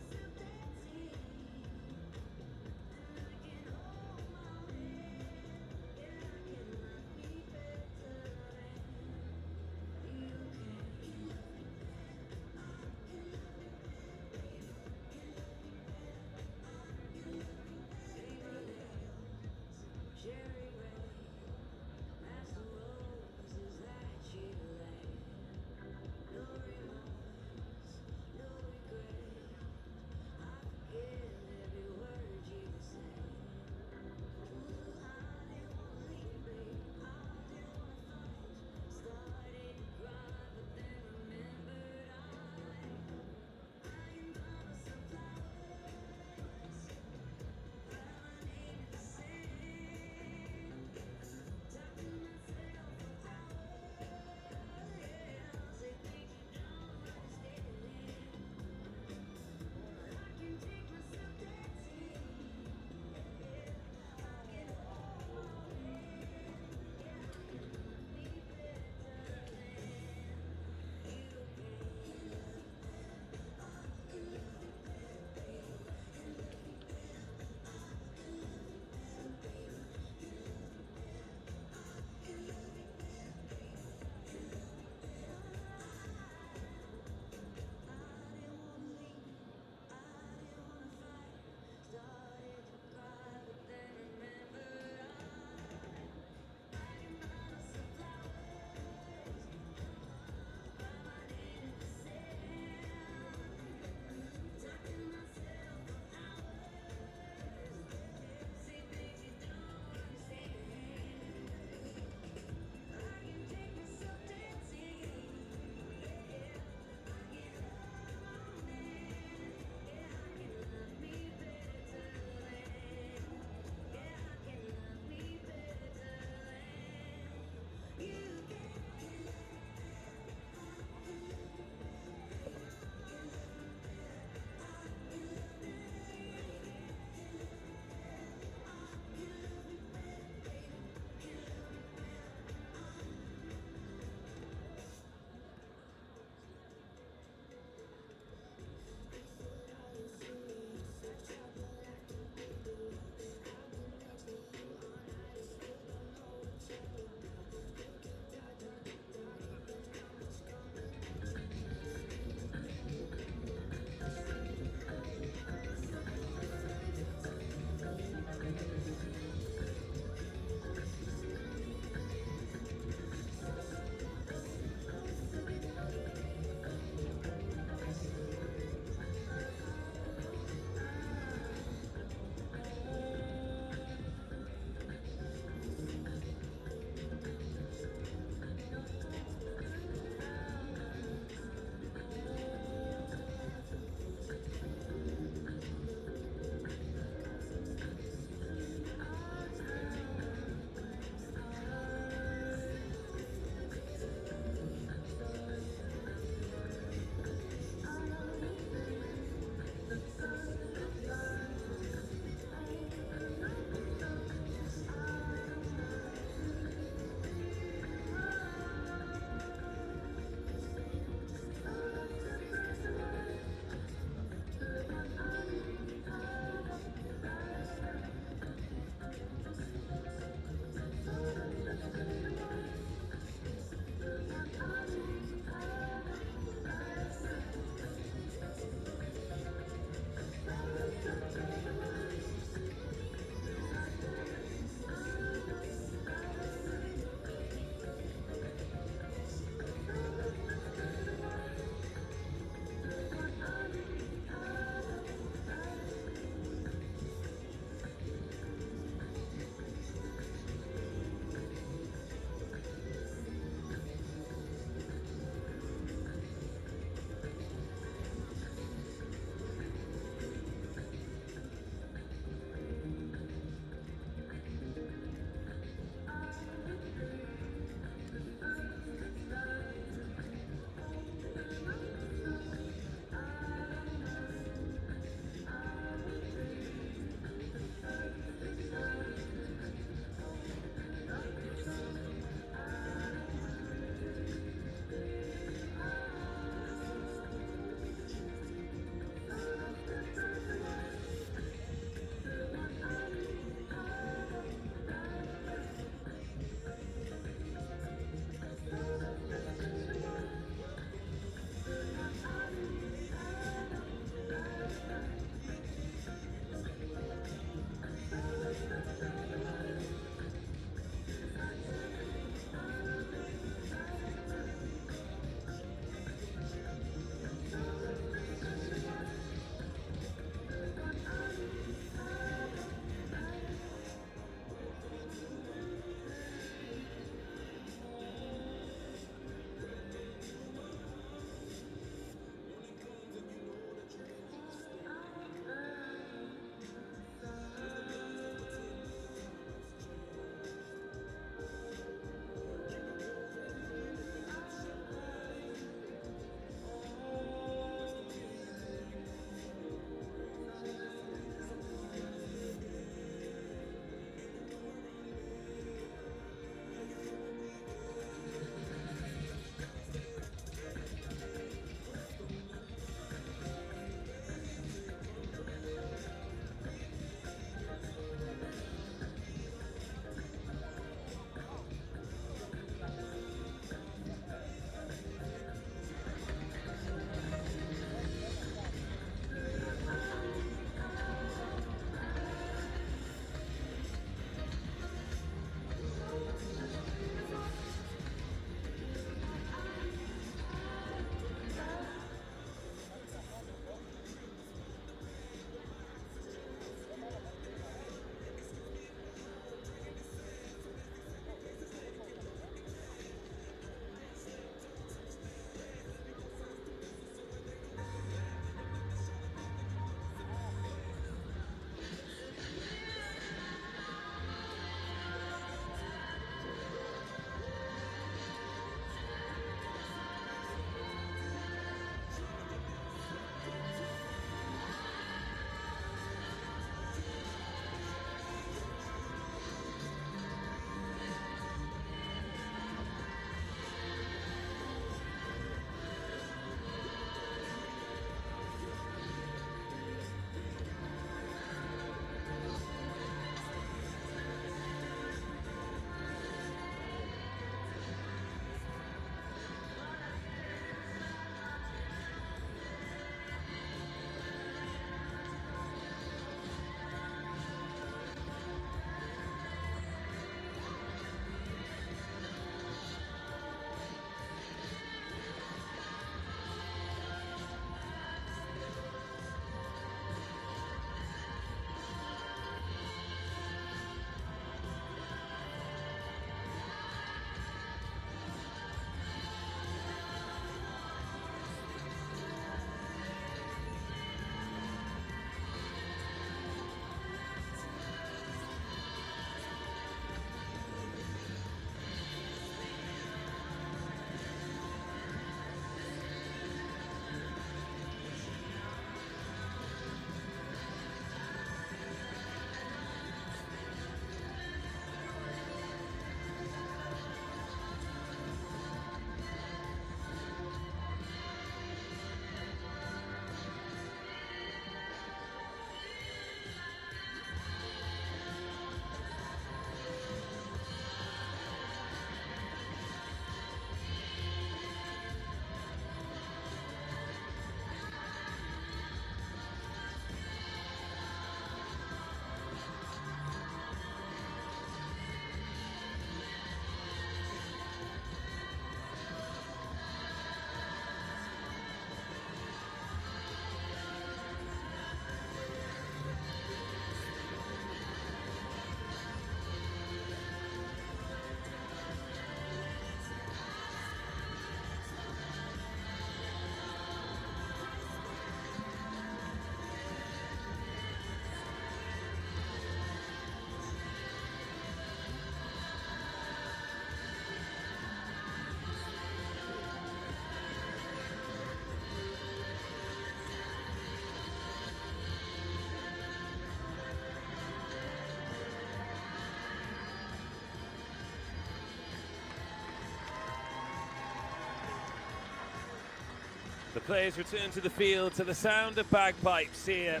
Players return to the field to the sound of bagpipes here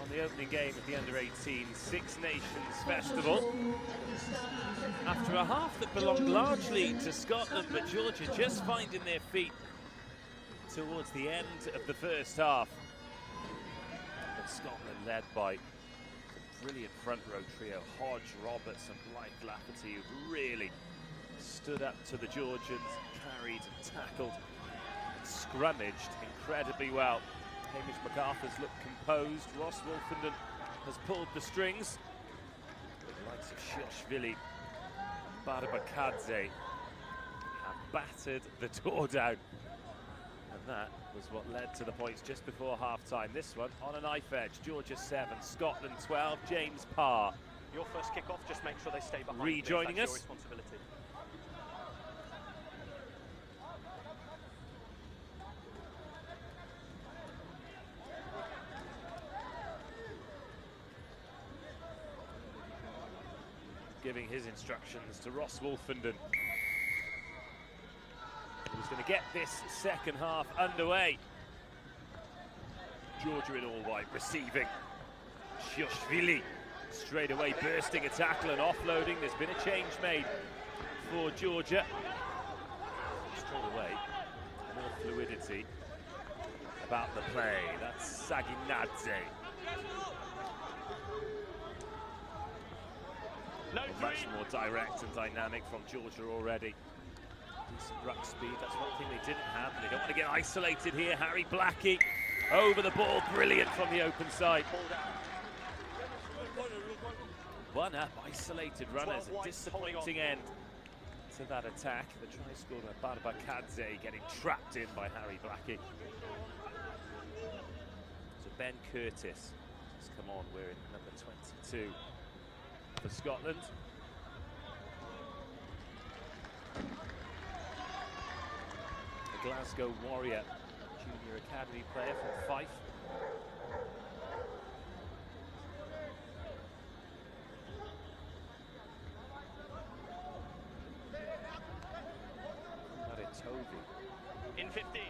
on the opening game of the Under-18 Six Nations Festival. After a half that belonged largely to Scotland, but Georgia just finding their feet towards the end of the first half. But Scotland led by some brilliant front row trio, Hodge, Roberts and Blythe Lafferty, who really stood up to the Georgians, carried and tackled, and scrummaged incredibly well. Hamish MacArthur's looked composed. Ross Wolfenden has pulled the strings. The likes of Shilshvili, Barbakadze have battered the door down. And that was what led to the points just before half-time. This one on a knife edge. Georgia 7, Scotland 12. James Parr. Your first kick-off, just make sure they stay behind. Rejoining That's us. your responsibility. Giving his instructions to Ross Wolfenden, who's going to get this second half underway. Georgia in all white, receiving. Shilshvili straight away bursting a tackle and offloading. There's been a change made for Georgia. Straight away, more fluidity about the play. That's Saginadze. Much more direct and dynamic from Georgia already. Decent ruck speed, that's one thing they didn't have. They don't want to get isolated here. Harry Blackie over the ball, brilliant from the open side. One up, isolated runners, a disappointing end to that attack. The try scorer Barbakadze getting trapped in by Harry Blackie. So Ben Curtis has come on, we're in number 22 for Scotland. The Glasgow Warrior, junior academy player from Fife. In 15.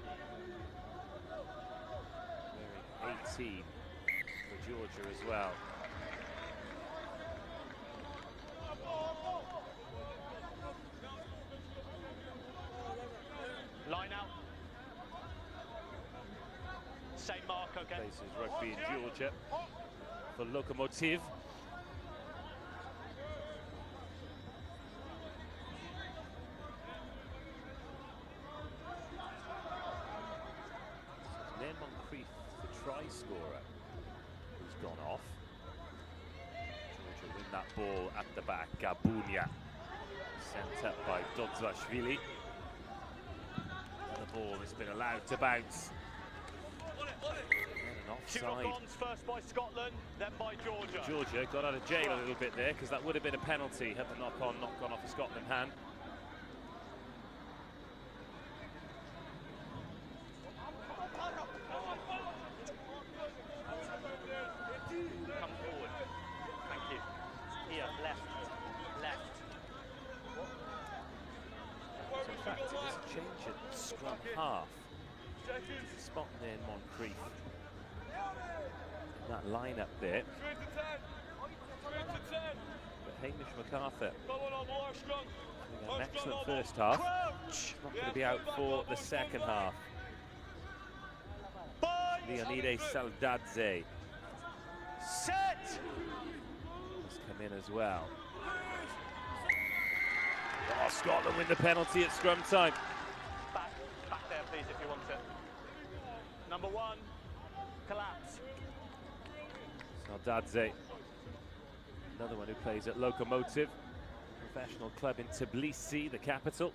Wearing 18 for Georgia as well. Line out. Same mark, okay. Places rugby in Georgia for Lokomotiv. Then Moncrief, the try scorer, who's gone off. Georgia win that ball at the back. Gabunia sent up by Dodzvashvili. The ball has been allowed to bounce. And an offside. First by Scotland, then by Georgia. Georgia got out of jail a little bit there because that would have been a penalty had the knock-on not gone off a Scotland hand. Come forward. Thank you. Here, left. So in fact, it was a change at scrum half. Spot near Moncrief. In that lineup there. But Hamish MacArthur having an excellent first half. Not going to be out for the second half. Leonide Saldadze Set! has come in as well. Oh, Scotland win the penalty at scrum time. Back there, please, if you want it. Number 1, collapse. Saldadze, another one who plays at Lokomotiv, professional club in Tbilisi, the capital.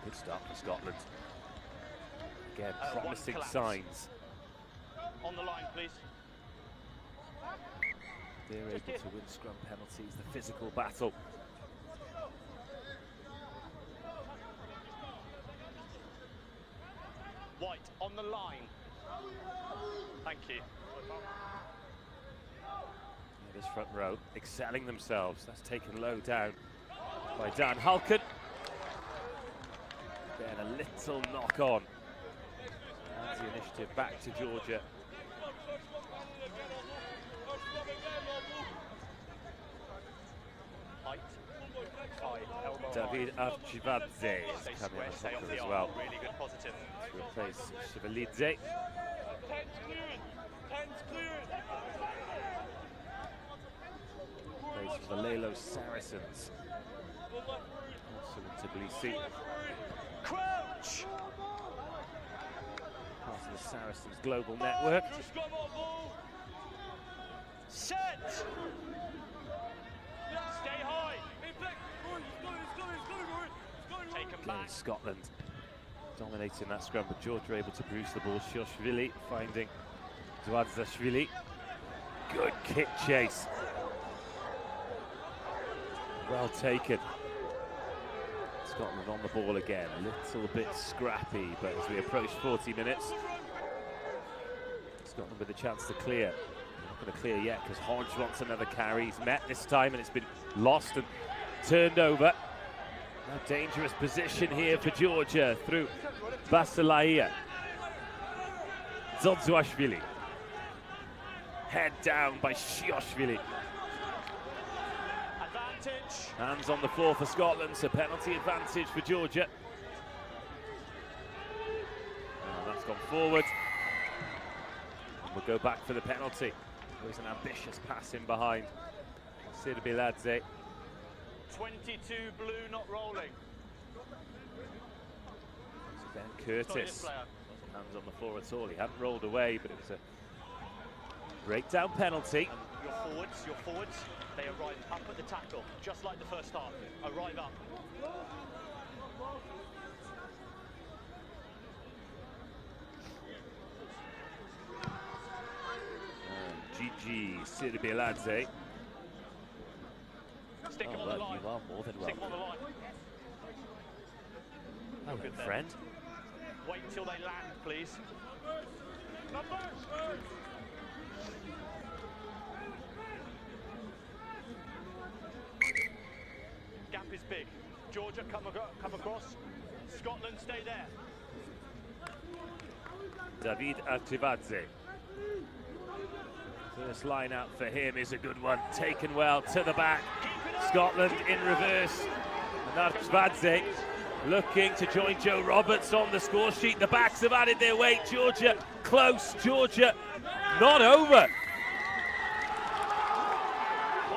Good start for Scotland. Again, promising signs. On the line, please. They're able to win scrum penalties, the physical battle. White, on the line. Thank you. Yeah, this front row excelling themselves. That's taken low down by Dan Halken. Then a little knock on. Hands the initiative back to Georgia. David Archivadze is coming on hooker as well. Really good positive. To replace Chevalidze. Plays for the Lelo Saracens. Also in Tbilisi. Crouch! Part of the Saracens global network. Set! Stay high! Take him back. Scotland dominating that scrum, but Georgia able to bruise the ball. Shoshvili finding Dwadzashvili. Good kick chase. Well taken. Scotland on the ball again, a little bit scrappy, but as we approach 40 minutes, Scotland with a chance to clear. Not going to clear yet because Hodge wants another carry. He's met this time and it's been lost and turned over. A dangerous position here for Georgia through Basalaia. Dzodzwashvili. Head down by Shioshvili. Advantage. Hands on the floor for Scotland, so penalty advantage for Georgia. That's gone forward. And we'll go back for the penalty. There's an ambitious pass in behind. Sirbiladze. 22 blue not rolling. So Ben Curtis. Wasn't hands on the floor at all. He hadn't rolled away, but it was a breakdown penalty. Your forwards, they arrive up at the tackle, just like the first half. Arrive up. Gigi Sirbiladze. Stick him on the line. You are more than Stick him on welcome. the line. Oh, Good good friend. Wait until they land, please. Gap is big. Georgia, come across. Scotland, stay there. David Archivadze. First line out for him is a good one. Taken well to the back. Scotland in reverse. And Archivadze looking to join Joe Roberts on the score sheet. The backs have added their weight. Georgia close. Georgia not over.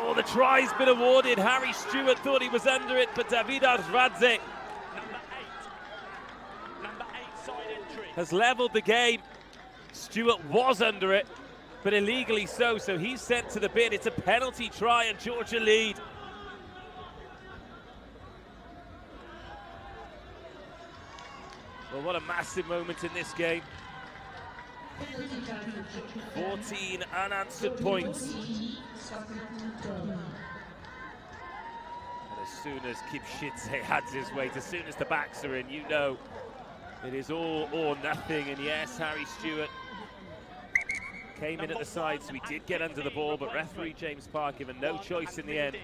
Oh, the try's been awarded. Harry Stewart thought he was under it, but David Archivadze Number 8 side entry. has levelled the game. Stewart was under it, but illegally so he's sent to the bin. It's a penalty try and Georgia lead. Well, what a massive moment in this game. 14 unanswered points. And as soon as Kipchidze has his weight, as soon as the backs are in, you know it is all or nothing. And yes, Harry Stewart came in at the side, so he did get under the ball, but referee James Park given no choice in the end.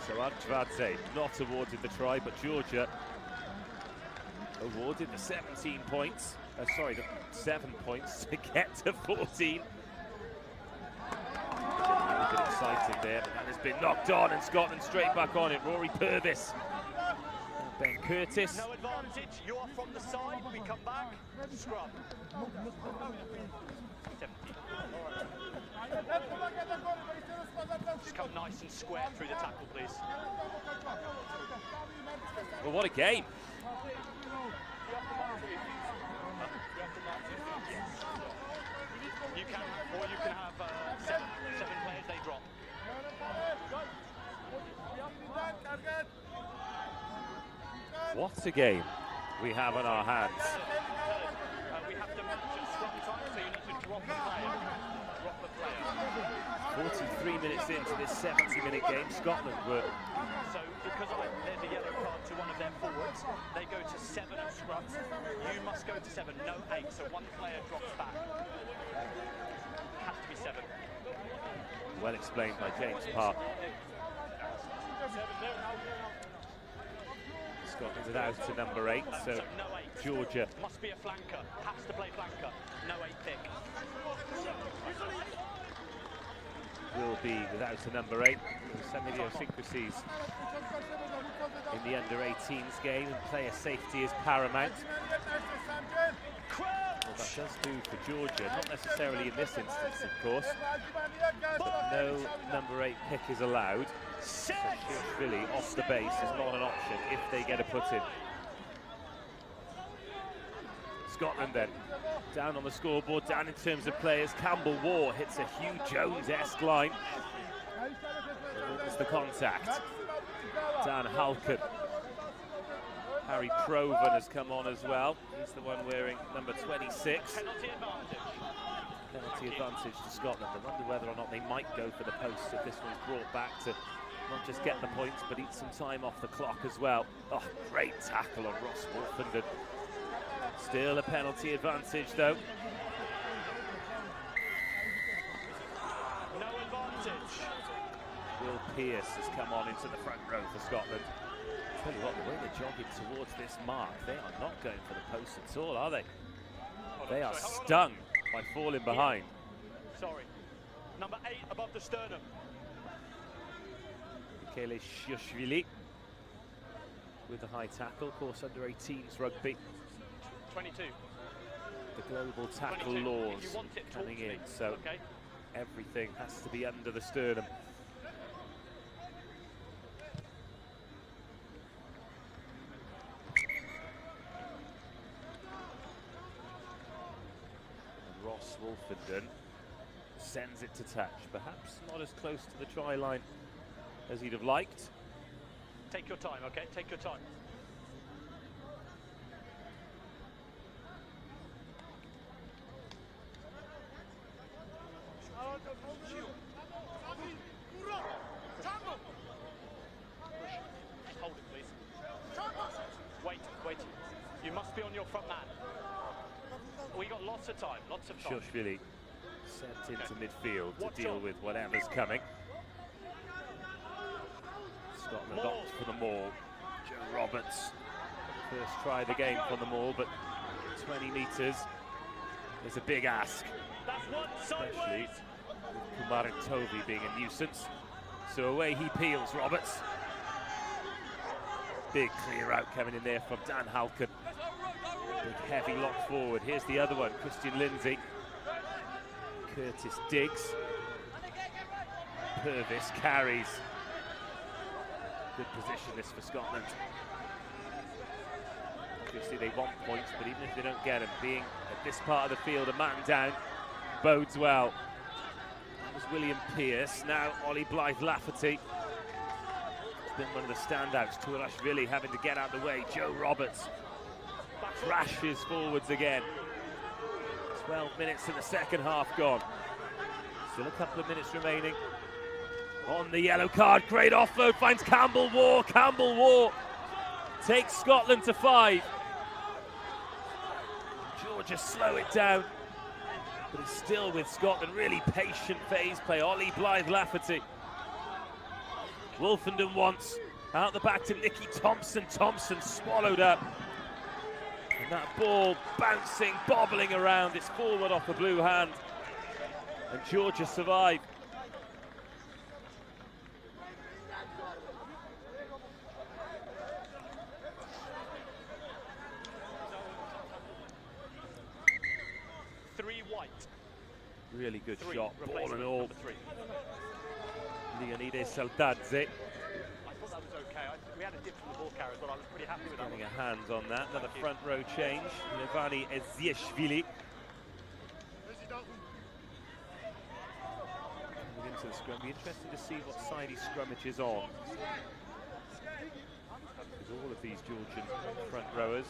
So Archivadze not awarded the try, but Georgia awarded the 17 points. Sorry, the 7 points to get to 14. A bit excited there, but that has been knocked on, and Scotland straight back on it. Rory Purvis. Ben Curtis. No advantage, you're from the side, we come back, scrum. 70. Just come nice and square through the tackle, please. Well, what a game. You can, or you can have seven players, they drop. What a game we have on our hands. We have to match at scrum time, so you need to drop a player. Drop a player. 43 minutes into this 70-minute game, Scotland were... So because there's a yellow card to one of their forwards, they go to 7 at scrum. You must go to 7, no 8, so one player drops back. Has to be 7. Well explained by James Park. Scotland without to number 8, so no 8. Georgia Must be a flanker. Has to play flanker. No 8 pick. will be without a number 8. There's some idiosyncrasies in the under-18s game, and player safety is paramount. Well, that does do for Georgia, not necessarily in this instance, of course, but no number 8 pick is allowed. So Shirshvili off the base is not an option if they get a put in. Scotland then, down on the scoreboard, down in terms of players. Campbell War hits a Hugh Jones-esque line. It's the contact. Dan Halken. Harry Provan has come on as well. He's the one wearing number 26. Penalty advantage to Scotland. I wonder whether or not they might go for the post if this one's brought back to not just get the points, but eat some time off the clock as well. Oh, great tackle on Ross Wolfenden. Still a penalty advantage, though. No advantage. Will Pearce has come on into the front row for Scotland. Tell you what, the way they're jogging towards this mark, they are not going for the post at all, are they? They are stung by falling behind. Sorry. Number 8 above the sternum. Michele Shirshvili with the high tackle. Of course, under-18s rugby. 22. The global tackle 22. laws If you want it, coming talk to in, me. so okay. everything has to be under the sternum. And Ross Wolfenden sends it to touch, perhaps not as close to the try line as he'd have liked. Take your time, okay? Take your time. Hold it, please. Wait. You must be on your front man. We got lots of time, lots of time. Shirshvili sent into midfield to deal with whatever's coming. Scotland opt for the maul. Joe Roberts, first try of the game for the maul, but 20 metres is a big ask. That's one Especially sideways. with Kumar and Toby being a nuisance. So away he peels, Roberts. Big clear out coming in there from Dan Halken. Big heavy lock forward. Here's the other one, Christian Lindsay. Curtis Diggs. Purvis carries. Good position this for Scotland. Obviously they want points, but even if they don't get them, being at this part of the field, a man down, bodes well. That was William Pearce, now Ollie Blythe-Lafferty. It's been one of the standouts. Turashvili having to get out of the way. Joe Roberts crashes forwards again. 12 minutes in the second half gone. Still a couple of minutes remaining. On the yellow card, great offload, finds Campbell War. Campbell War takes Scotland to 5. Georgia slow it down, but it's still with Scotland. Really patient phase play. Ollie Blythe-Lafferty. Wolfenden once, out the back to Nicky Thompson. Thompson swallowed up. And that ball bouncing, bobbling around. It's forward off the blue hand. And Georgia survive. Really good shot, ball and all. Leonidas Saldadze. I thought that was okay. We had a dip from the ball carrier, but I was pretty happy with that. Getting a hand on that. Another front row change. Levani Ezieshvili. Coming into the scrum. Be interested to see what side he scrummages on. Because all of these Georgian front rowers,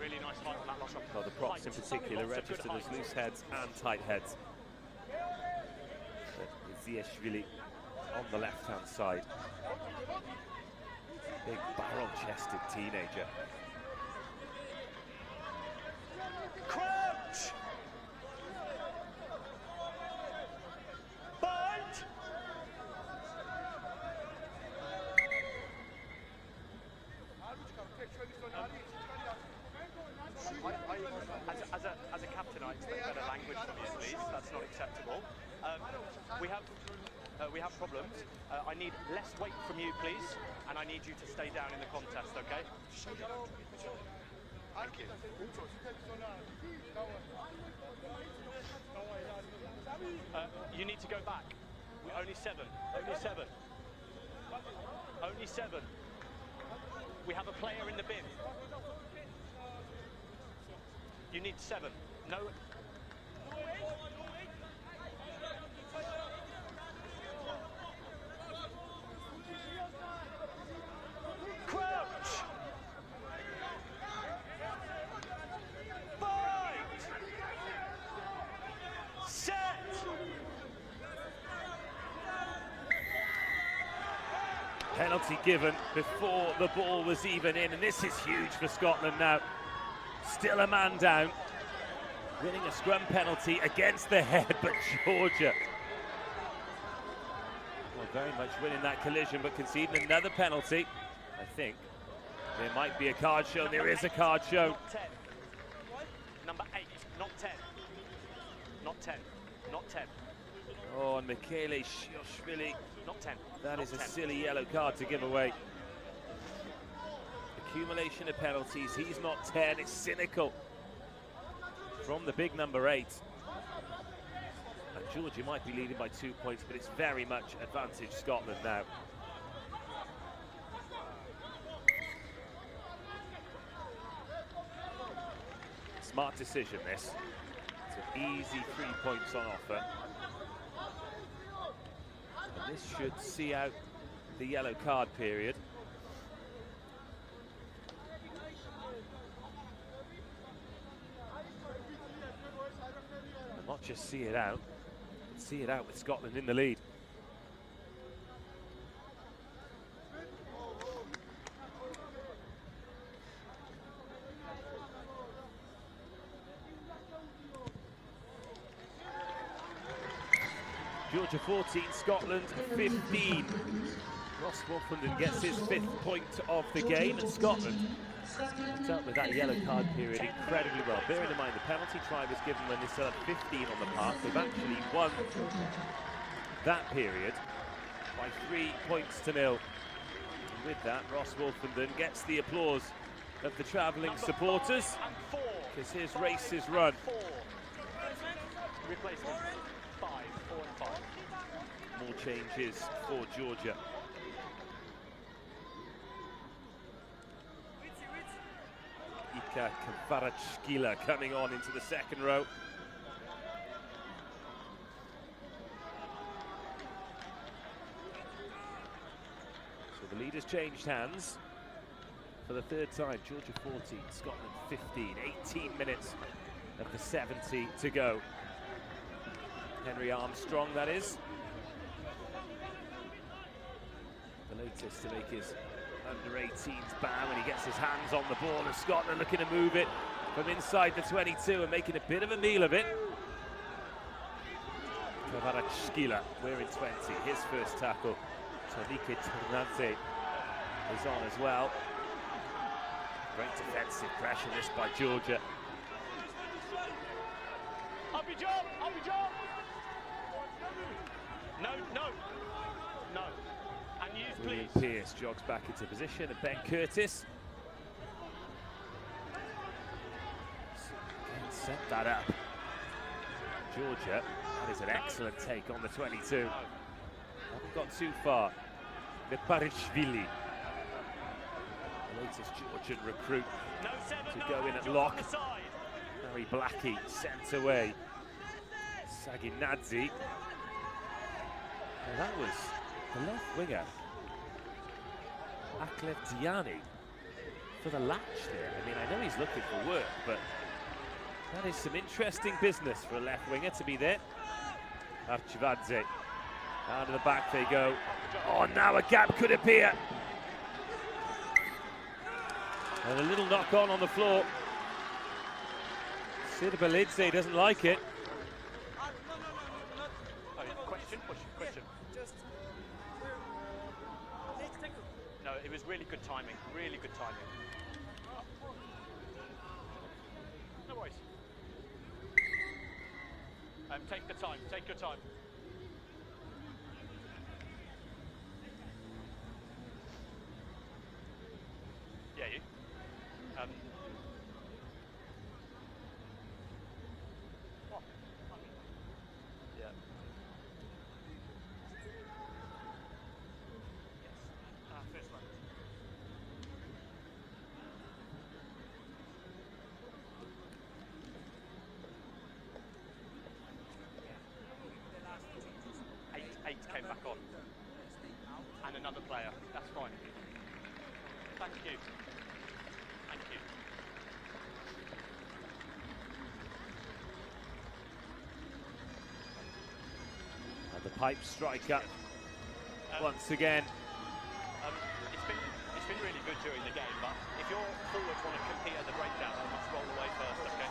really nice height on that last one. well, the props in particular, registered as loose heads and tight heads. Ezieshvili on the left-hand side. Big barrel-chested teenager. Crouch! Bite! As a captain, I expect better language from you, please. That's not acceptable. We have problems. I need less weight from you, please, and I need you to stay down in the contest, okay? Thank you. You need to go back. Only 7. Only 7. Only 7. We have a player in the bin. You need 7. No. Crouch. Fight. Set. Penalty given before the ball was even in, and this is huge for Scotland now. Still a man down, winning a scrum penalty against the head, but Georgia, well, very much winning that collision, but conceding another penalty. I think there might be a card shown. There is a card shown. Not 10. Number 8, not 10. Not 10. Not 10. Oh, and Michele Shioshvili. Not 10. That not is a 10. silly yellow card to give away. Accumulation of penalties. He's not 10. It's cynical from the big number 8. And Georgia might be leading by 2 points, but it's very much advantage Scotland now. Smart decision, this. It's an easy 3 points on offer. And this should see out the yellow card period. And not just see it out, but see it out with Scotland in the lead. Georgia 14, Scotland 15. Ross Wolfenden gets his 5th point of the game, and Scotland dealt with that yellow card period incredibly well. Bearing in mind the penalty try was given when they still had 15 on the park. They've actually won that period by 3 points to 0. And with that, Ross Wolfenden gets the applause of the travelling supporters, because his race is run. Replacement. 5, 4 and 5. More changes for Georgia. Ika Kvarachkila coming on into the second row. So the lead has changed hands for the 3rd time. Georgia 14, Scotland 15. 18 minutes of the 70 to go. Henry Armstrong, that is. The latest to make his under-18s bow when he gets his hands on the ball, and Scotland looking to move it from inside the 22 and making a bit of a meal of it. Kvarachkila wearing 20, his first tackle. Tonike Ternante is on as well. Great defensive pressure this by Georgia. Up your job! Up your job! No, no, no. And use, William please. Pearce jogs back into position, and Ben Curtis set that up. Georgia, that is an excellent take on the 22. Haven't got too far. The Parishvili, the latest Georgian recruit, to go in at lock. Harry Blackie sent away. Saginadze. Well, that was the left winger, Aklev Diani, for the latch there. I mean, I know he's looking for work, but that is some interesting business for a left winger to be there. Archivadze. Out of the back they go. Oh, now a gap could appear. And a little knock on the floor. Sidibalidze doesn't like it. Question. Just, next tackle. No, it was really good timing, really good timing. No worries. Take your time, take your time. Yeah, you. Yeah. First one. Eight came back on. And another player. That's fine. Thank you. Thank you. And the pipe strike up once again. It's been really good during the game, but if your forwards want to compete at the breakdown, they must roll away first, okay?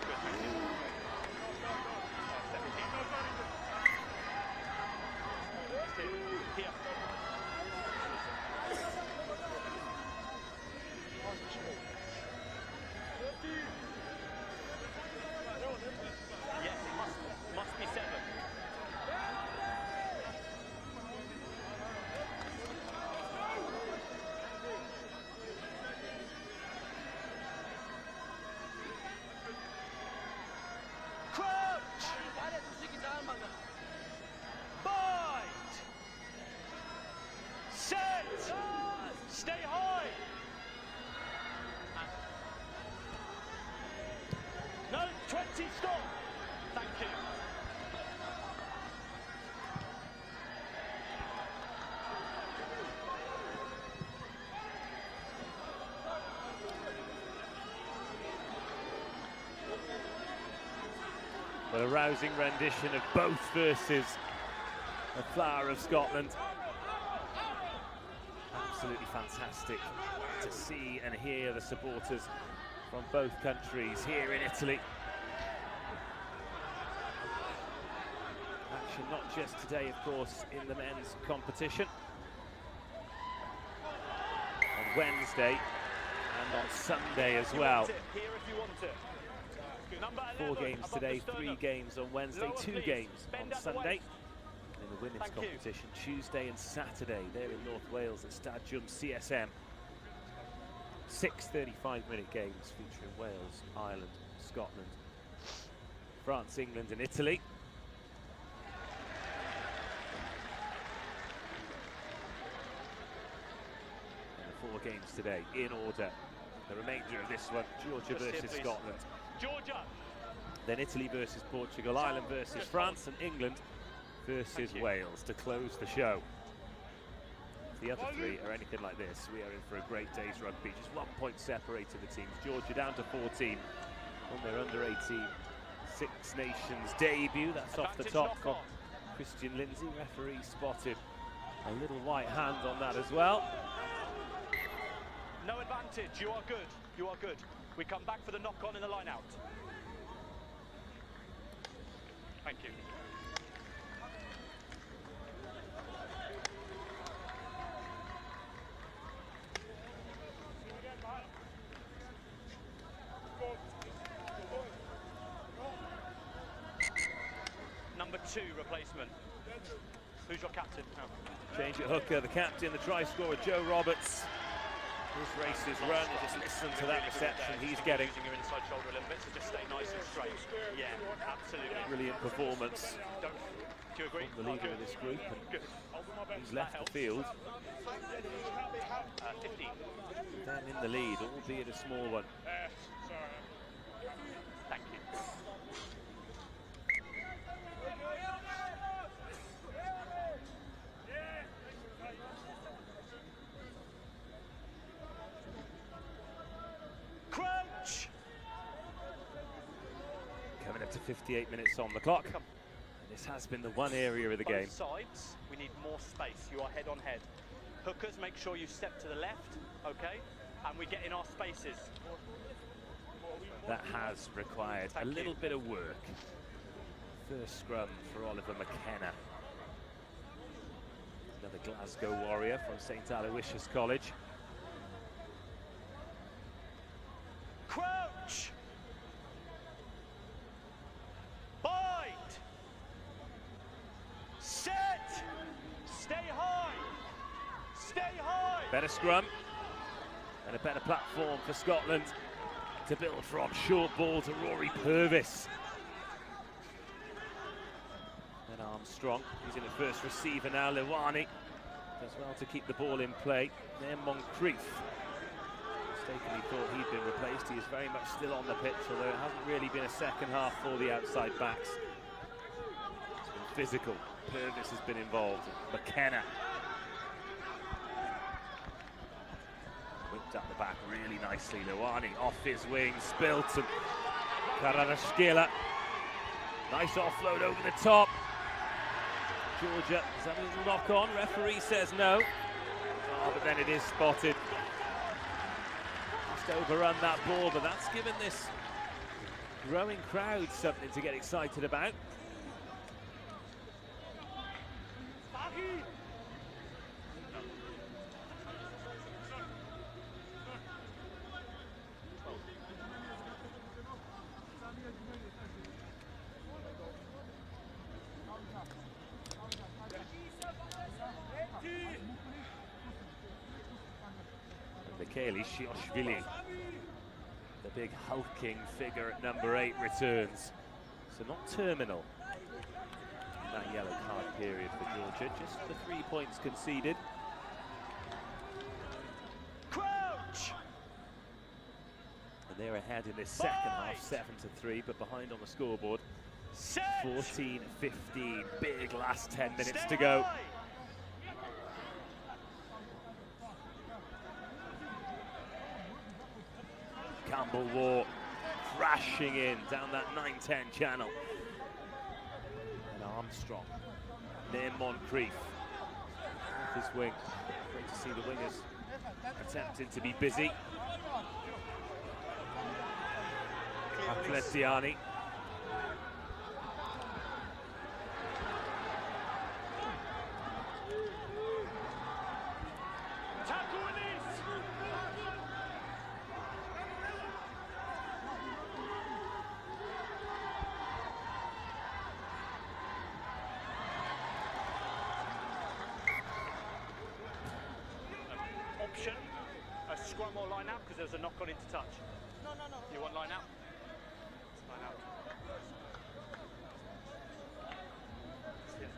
Good, thank you. 17. Here. Yes, it must be 7. Bind! Set! Stay high! No, 20, stop! Thank you. But a rousing rendition of both verses of Flower of Scotland. Absolutely fantastic to see and hear the supporters from both countries here in Italy. Action not just today, of course, in the men's competition. On Wednesday and on Sunday as well. Here if you want it. 4 games today, 3 games on Wednesday, 2 games on Sunday. In the women's competition, Tuesday and Saturday, there in North Wales at Stadium CSM. 6 35-minute games featuring Wales, Ireland, Scotland, France, England and Italy. And the 4 games today in order. The remainder of this one, Georgia versus Scotland. Georgia! Then Italy versus Portugal, Ireland versus France, and England versus Wales to close the show. If the other 3 are anything like this, we are in for a great day's rugby. Just 1 point separating the teams. Georgia down to 14 on their under-18 Six Nations debut. That's off the top from Christian Lindsay. Referee spotted a little white hand on that as well. No advantage, you are good, you are good. We come back for the knock-on in the line-out. Thank you. Number 2 replacement. Who's your captain? Oh. Change at hooker, the captain, the try scorer, Joe Roberts. His race is run, just listen to that reception he's getting. Using your inside shoulder a little bit, so just stay nice and straight. Yeah, absolutely. Brilliant performance. Do you agree? The leader of this group. Good. He's left the field. 15. Then in the lead, albeit a small one. Thank you. Crouch! Coming up to 58 minutes on the clock. And this has been the one area of the game. Both sides, we need more space. You are head on head. Hookers, make sure you step to the left, okay? And we get in our spaces. That has required a little bit of work. First scrum for Oliver McKenna. Another Glasgow warrior from St Aloysius College. Crouch! Bite! Set! Stay high! Stay high! Better scrum and a better platform for Scotland to build from. Short ball to Rory Purvis. And Armstrong, he's in the first receiver now. Lewani does well to keep the ball in play. Then Moncrief mistakenly thought he'd been replaced. He is very much still on the pitch, although it hasn't really been a second half for the outside backs. It's been physical. Purvis has been involved. McKenna whipped up the back really nicely. Lewani off his wing, Spilton, Kararashkila. Nice offload over the top. Georgia is having a little knock on. Referee says no. Oh, but then it is spotted. Just overrun that ball, but that's given this growing crowd something to get excited about. Mikhaili Shioshvili, the big hulking figure at number 8, returns. So not terminal in that yellow card period for Georgia, just the 3 points conceded. Crouch! And they're ahead in this second half, 7-3, but behind on the scoreboard. 14-15, big last 10 minutes to go. Campbell War crashing in down that 9-10 channel. And Armstrong, near Moncrief, off his wing. Great to see the wingers attempting to be busy. Atletiani. A scrum or line out, because there was a knock on into touch. No. You want line out? Line out. Yeah.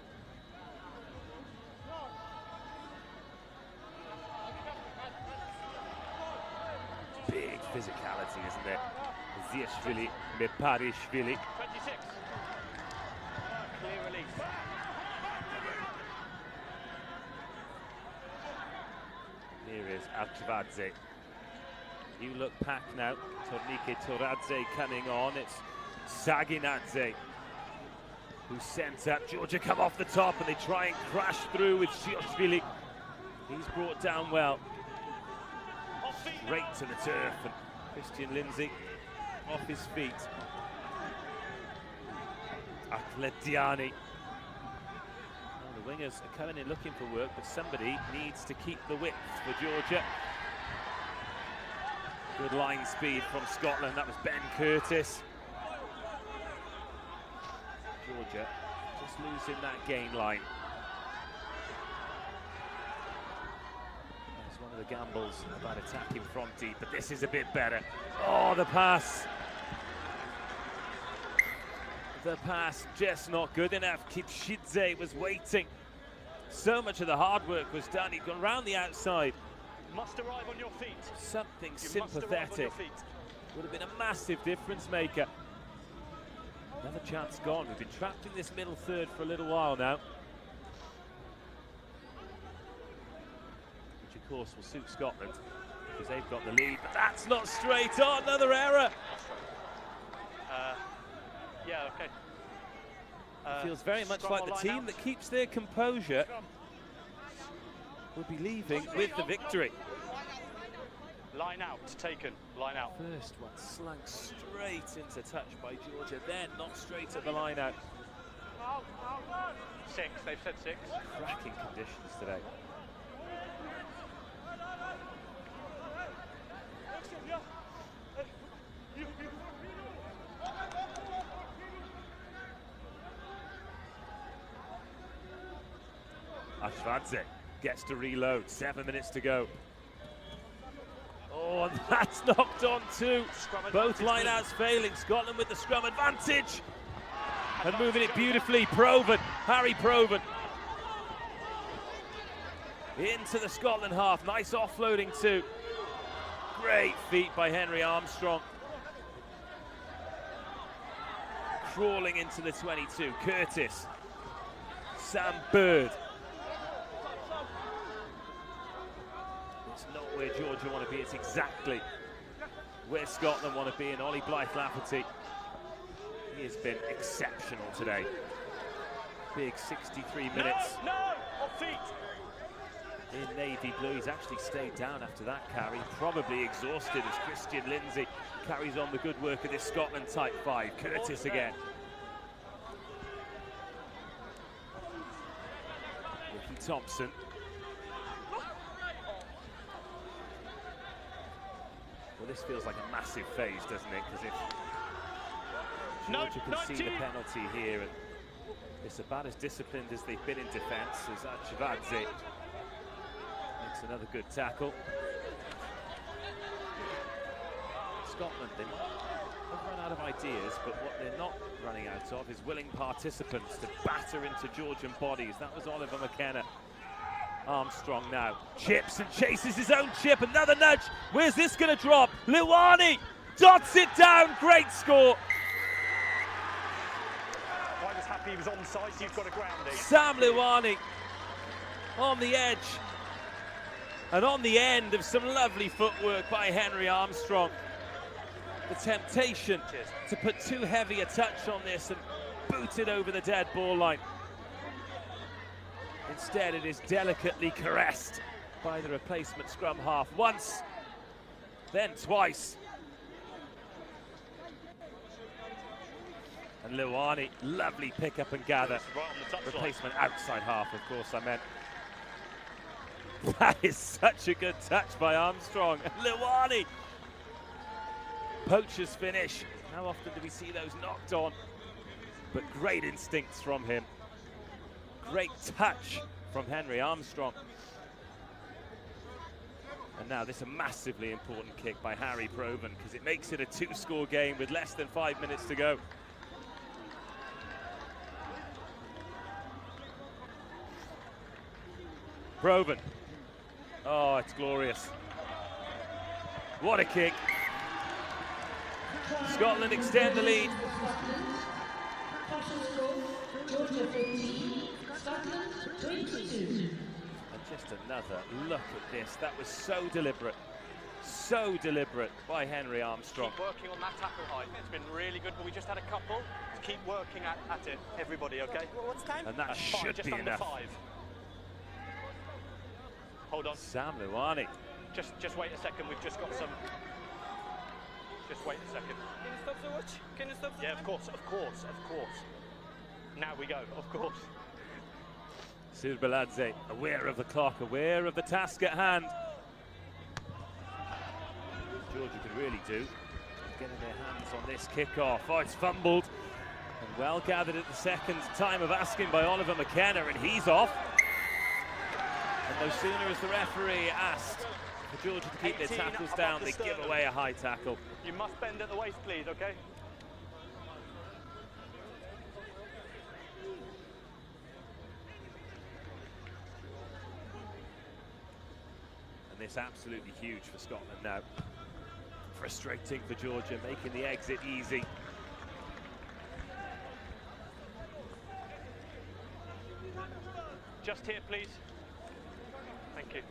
Big physicality, isn't there? Ziashvili, Meparishvili. 26. Clear release. Here is Archivadze. You look packed now. Tornike Toradze coming on. It's Saginadze who's sent up. Georgia come off the top and they try and crash through with Shioshvili. He's brought down well. Straight to the turf, and Christian Lindsay off his feet. Atletiani. The wingers are coming in looking for work, but somebody needs to keep the width for Georgia. Good line speed from Scotland. That was Ben Curtis. Georgia just losing that gain line. That's one of the gambles about attacking front deep, but this is a bit better. Oh, the pass. The pass just not good enough. Kipshidze was waiting. So much of the hard work was done. He'd gone round the outside. Must arrive on your feet. Something You sympathetic. Would have been a massive difference maker. Another chance gone. We've been trapped in this middle third for a little while now. Which of course will suit Scotland because they've got the lead. But that's not straight on. Another error. Yeah, okay. It feels very much like the team that keeps their composure will be leaving with the victory. Line out, taken, line out. First one slung straight into touch by Georgia, then not straight at the line out. 6, they've said 6. Cracking conditions today. Ashvadze gets to reload, 7 minutes to go. Oh, and that's knocked on too. Both lineouts failing. Scotland with the scrum advantage. And moving it beautifully, Provan, Harry Provan. Into the Scotland half, nice offloading too. Great feat by Henry Armstrong. Crawling into the 22, Curtis. Sam Bird. It's not where Georgia want to be, it's exactly where Scotland want to be. And Ollie Blythe-Lafferty, he has been exceptional today. Big 63 minutes. No, off feet. In navy blue, he's actually stayed down after that carry, probably exhausted as Christian Lindsay carries on the good work of this Scotland type 5. Curtis again. Ricky Thompson. Well, this feels like a massive phase, doesn't it? Because if Georgia can see the penalty here, and it's about as disciplined as they've been in defence as Achivadze. Makes another good tackle. Scotland, they've run out of ideas, but what they're not running out of is willing participants to batter into Georgian bodies. That was Oliver McKenna. Armstrong now chips and chases his own chip. Another nudge. Where's this going to drop? Liwani dots it down. Great score. I was happy he was onside. You've got a grounding. Sam Liwani on the edge. And on the end of some lovely footwork by Henry Armstrong. The temptation to put too heavy a touch on this and boot it over the dead ball line. Instead, it is delicately caressed by the replacement scrum half. Once, then twice. And Liwani, lovely pick up and gather. Right on the touch replacement outside half, of course, I meant. That is such a good touch by Armstrong. Liwani. Poacher's finish. How often do we see those knocked on? But great instincts from him. Great touch from Henry Armstrong. And now this is a massively important kick by Harry Provan, because it makes it a 2-score game with less than 5 minutes to go. Provan. Oh, it's glorious. What a kick. Scotland extend the lead. And just another look at this. That was so deliberate by Henry Armstrong. Keep working on that tackle height. It's been really good, but we just had a couple. Just keep working at it, everybody, okay? What's time? And that should just be under enough. 5. Hold on. Sam Liwani. Just wait a second. We've just got some. Just wait a second. Can you stop the watch? Can you stop the Yeah, of course. Now we go, of course. Sirbeladze, aware of the clock, aware of the task at hand. Georgia could really do getting their hands on this kickoff. Oh, it's fumbled and well gathered at the second time of asking by Oliver McKenna, and he's off. And no sooner as the referee asked for Georgia to keep their tackles down, they give away a high tackle. You must bend at the waist, please, okay? And this absolutely huge for Scotland now. Frustrating for Georgia, making the exit easy. Just here, please. Thank you.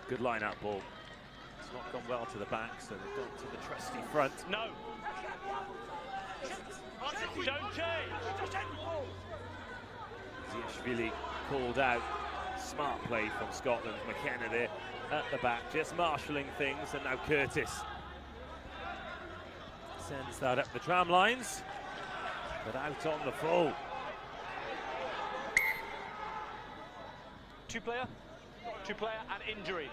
Good line-out ball. It's not gone well to the back, so they've gone to the trusty front. No. Don't change. Ziashvili called out. Smart play from Scotland. McKenna there at the back, just marshalling things, and now Curtis sends that up the tram lines, but out on the full. Two player and injury.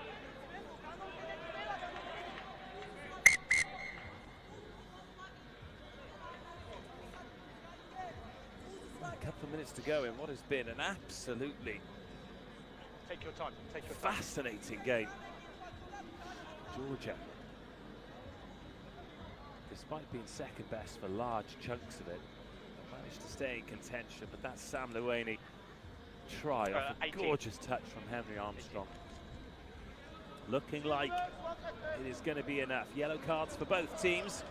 A couple of minutes to go in what has been an absolutely Take your time. Take your time. fascinating game. Georgia, despite being second best for large chunks of it, managed to stay in contention, but that Sam Luaney try off a 18. gorgeous touch from Henry Armstrong. Looking like it is going to be enough. Yellow cards for both teams.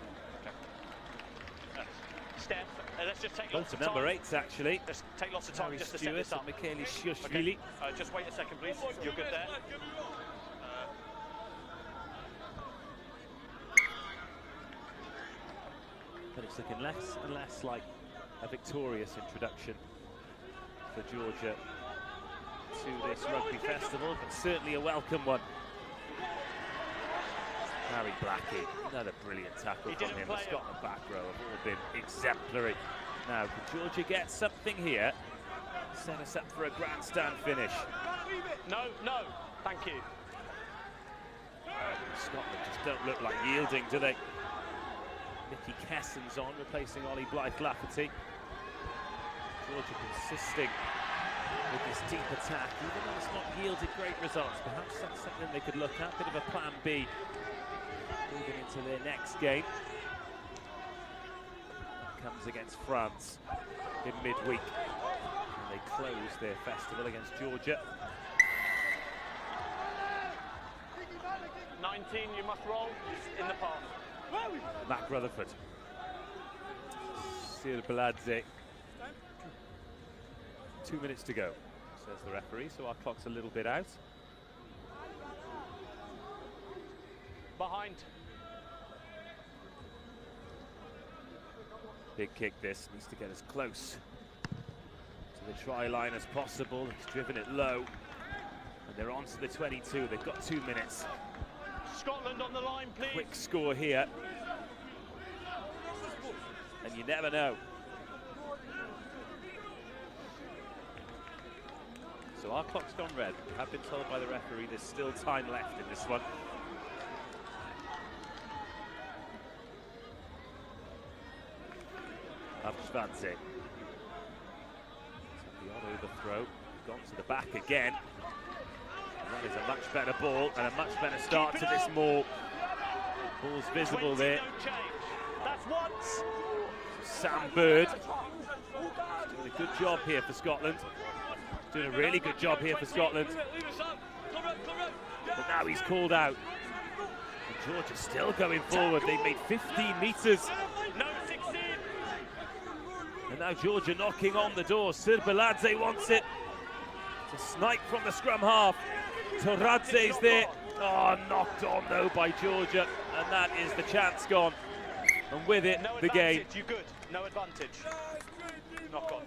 Steph, let's just take Both lots of number time. 8s actually. Let's take lots of time Harry just to set Stewart this up. and Michaeli Shushvili. Okay. Just wait a second, please. You're good there. But it's looking less and less like a victorious introduction for Georgia to this rugby festival, but certainly a welcome one. Harry Blackie, another brilliant tackle from him. The Scotland back row have all been exemplary. Now, can Georgia get something here? Set us up for a grandstand finish. No, thank you. Scotland just don't look like yielding, do they? Mickey Kessen's on, replacing Ollie Blythe-Lafferty. Georgia consisting with this deep attack, even though it's not yielded great results. Perhaps that's something they could look at, bit of a plan B moving into their next game. That comes against France in midweek, and they close their festival against Georgia. 19, you must roll in the path. Matt Rutherford. Sir Baladze. 2 minutes to go, says the referee, so our clock's a little bit out. Behind. Big kick this, needs to get as close to the try line as possible. He's driven it low, and they're on to the 22. They've got 2 minutes. Scotland on the line, please. Quick score here, and you never know. So our clock's gone red. We have been told by the referee there's still time left in this one. Abshvadze. The overthrow, gone to the back again. And that is a much better ball and a much better start to this maul. Ball's visible there. No change. That's once. Sam Bird doing a good job here for Scotland. Doing a really good job here for Scotland. But now he's called out. And Georgia's still going forward. They've made 15 metres. No, 16. And now Georgia knocking on the door. Sir Baladze wants it. It's a snipe from the scrum half. Toradze's there. Oh, knocked on though by Georgia. And that is the chance gone. And with it, No the game. advantage. You good? No advantage. Knock on.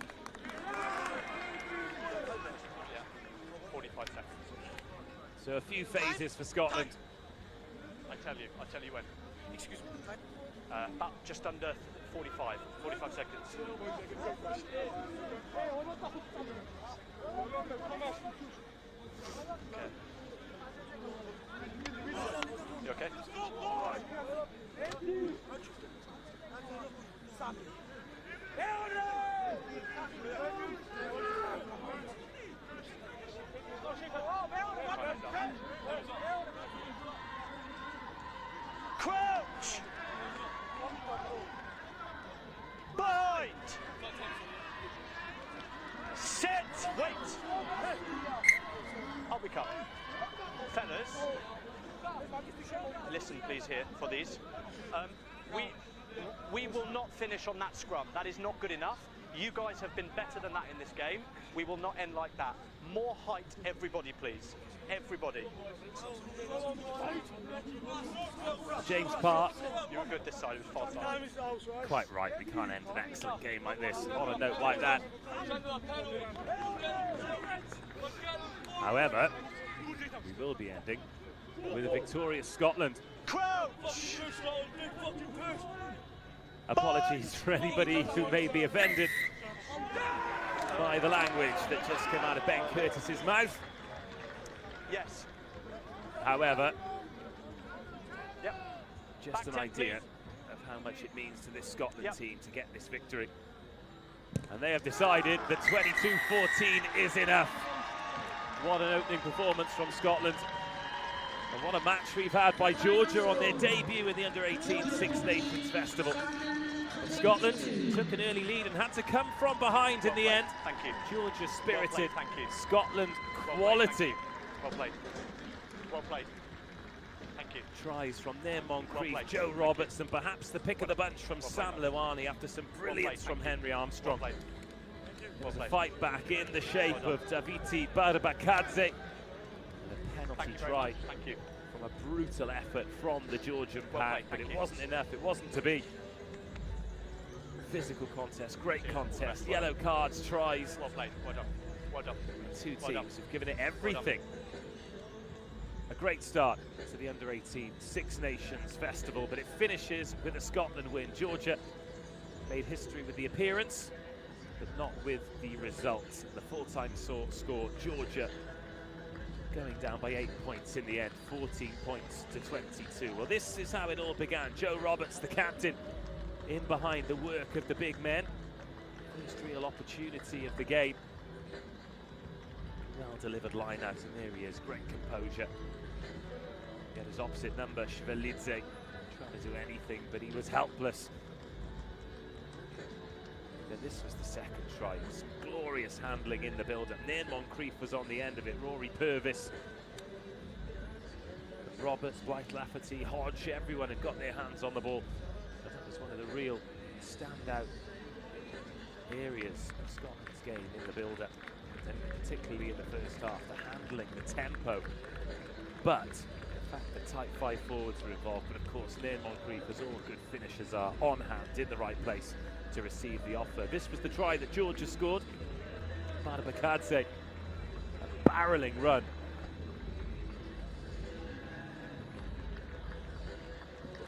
Yeah. 45 seconds. So a few phases for Scotland. I tell you when. Excuse me. About just under 45 seconds. Okay. You okay? Crouch! Bind! Sit! Wait! Up we come. Fellas, listen please here for these. We will not finish on that scrum. That is not good enough. You guys have been better than that in this game. We will not end like that. More height, everybody, please. everybody. James Parr. You were good this side, it was far side. Quite right, we can't end an excellent game like this on a note like that. However, we will be ending with a victorious Scotland. Crouch! Apologies for anybody who may be offended by the language that just came out of Ben Curtis's mouth. Yes. However, Yep. just Back an 10, idea please. of how much it means to this Scotland Yep. team to get this victory. And they have decided that 22-14 is enough. What an opening performance from Scotland. And what a match we've had by Georgia on their debut in the Under-18 Six Nations Festival. And Scotland took an early lead and had to come from behind in the end. Thank you. Georgia spirited, Thank you. Scotland Well quality. Well played. Well played. Thank you. Tries from their Moncrief, played. Joe Roberts, and perhaps the pick of the bunch from Well Sam played. Lewani after some brilliance Thank from you. Henry Armstrong. Well played. Well There's a played. fight back in the shape Well of Daviti Barbakadze. And a penalty Thank you very try much. Thank you. from a brutal effort from the Georgian Well pack, played, but thank it you. wasn't enough, it wasn't to be. Physical contest, great Cheers. contest, Well yellow cards, tries. Well played. Well done. Well done. Two Well done. teams have given it everything. A great start to the Under-18 Six Nations Festival, but it finishes with a Scotland win. Georgia made history with the appearance, but not with the results. The full-time score, Georgia going down by 8 points in the end, 14 points to 22. Well, this is how it all began. Joe Roberts, the captain, in behind the work of the big men. First real opportunity of the game. Well-delivered line out, and there he is, great composure. Get his opposite number, Shvelidze, trying to do anything, but he was helpless. Then this was the second try, some glorious handling in the build-up. Nairn Moncrief was on the end of it, Rory Purvis. Roberts, Blythe Lafferty, Hodge, everyone had got their hands on the ball. But that was one of the real standout areas of Scotland's game in the build-up, and particularly in the first half, the handling, the tempo. But the fact that tight five forwards were involved, but of course Nairn Moncrief, as all good finishers are, on hand, in the right place to receive the offer. This was the try that Georgia scored. Barbakadze, a barreling run.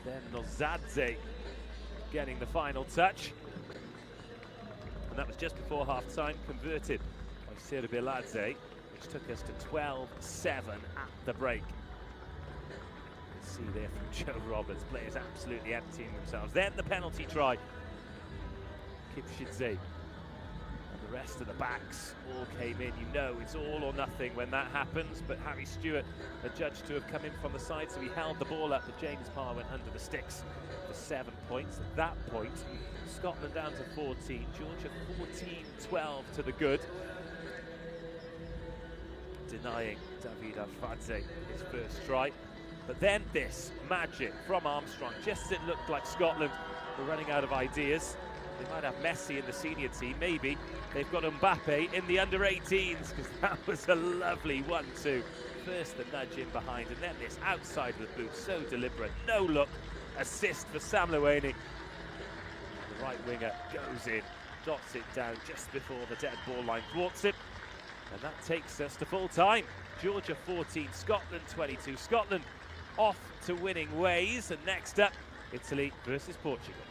Then Nozadze getting the final touch. And that was just before half-time, converted by Sirbiladze, which took us to 12-7 at the break. You can see there from Joe Roberts, players absolutely emptying themselves. Then the penalty try. Kipchidze and the rest of the backs all came in. You know it's all or nothing when that happens, but Harry Stewart adjudged to have come in from the side, so he held the ball up, but James Parr went under the sticks for 7 points. At that point, Scotland down to 14, Georgia 14-12 to the good, denying David Arfadze his first try. But then this magic from Armstrong, just as it looked like Scotland were running out of ideas. They might have Messi in the senior team, maybe. They've got Mbappe in the under-18s, because that was a lovely 1-2. First the nudge in behind, and then this outside of the boot, so deliberate. No look, assist for Sam Lewani. The right winger goes in, dots it down just before the dead ball line, thwarts it. And that takes us to full time. Georgia 14, Scotland 22. Scotland off to winning ways, and next up, Italy versus Portugal.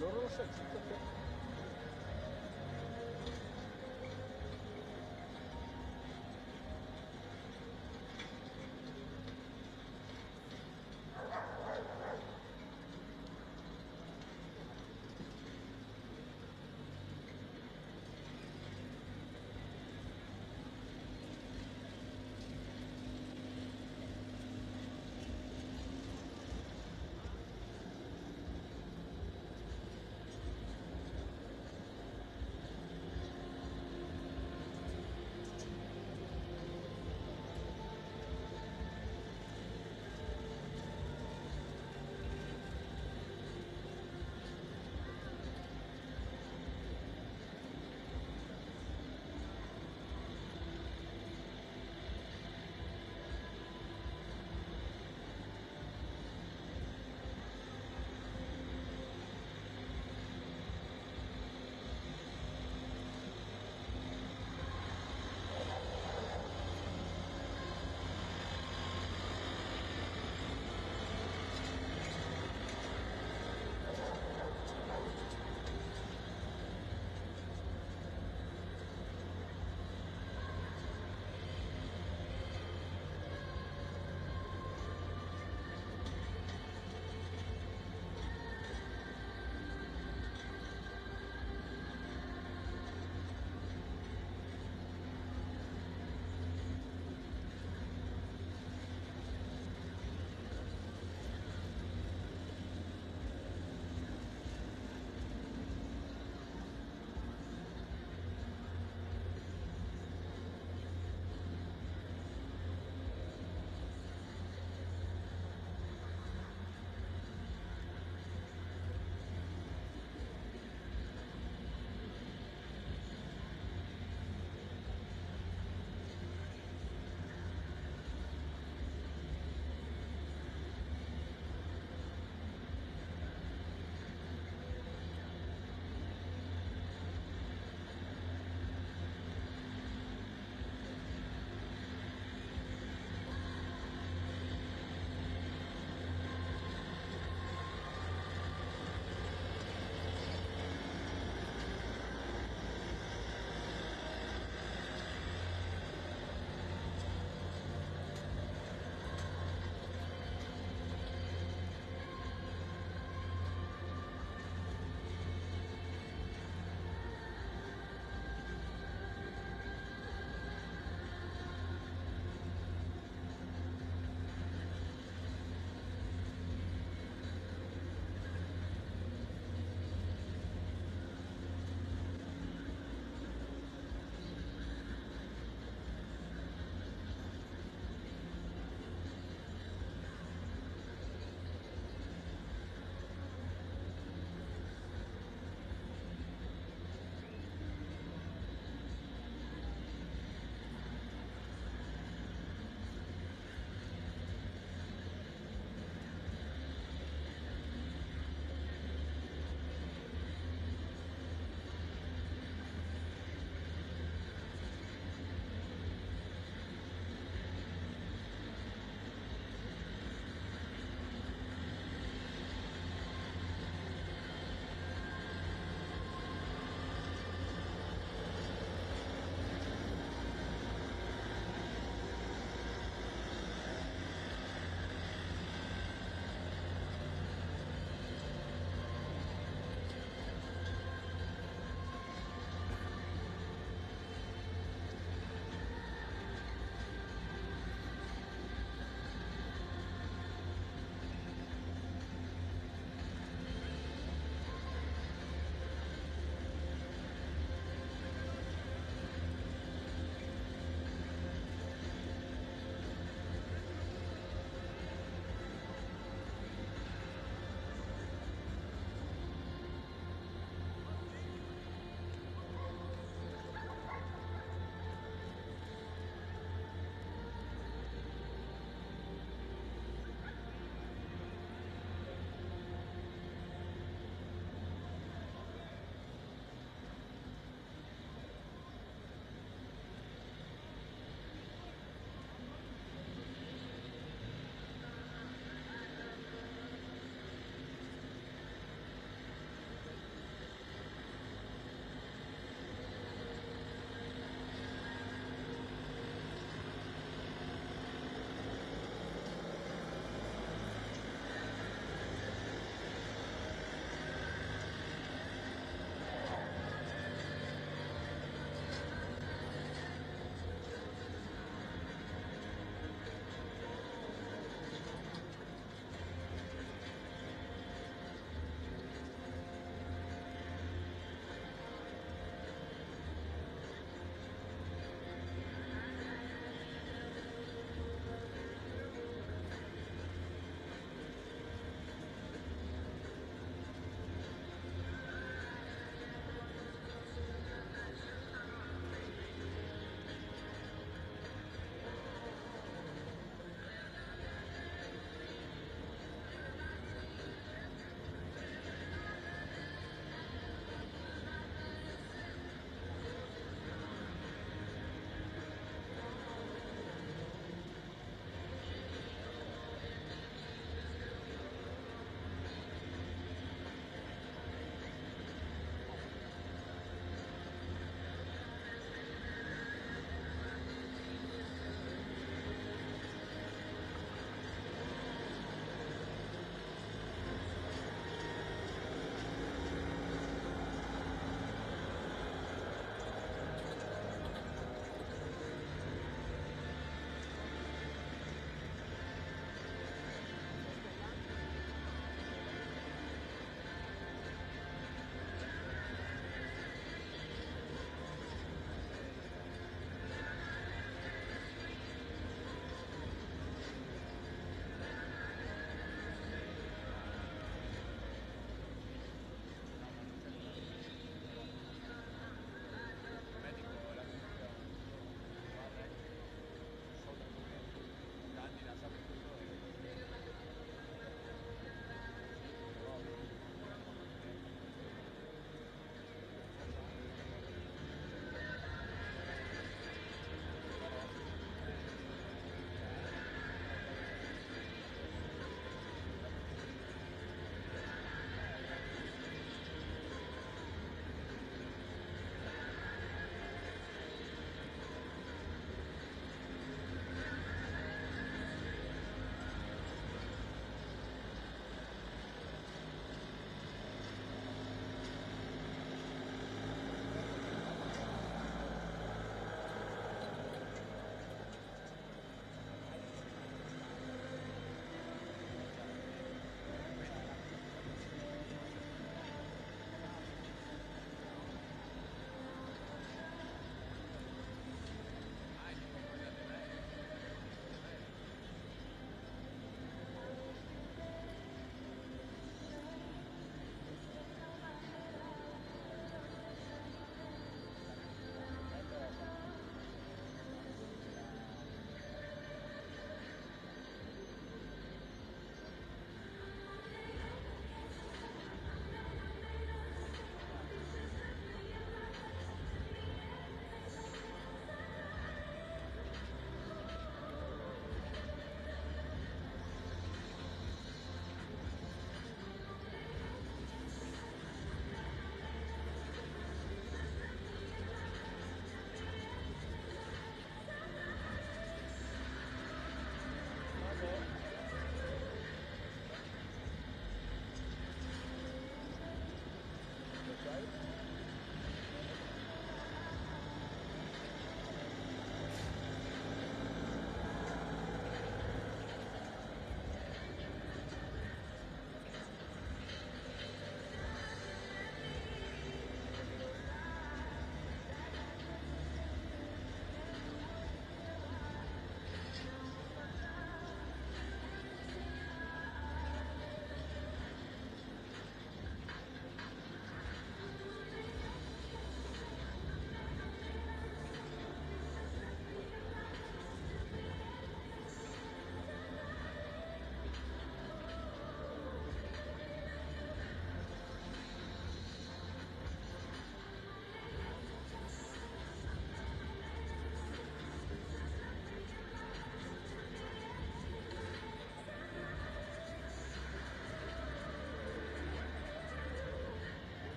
loro lo sai,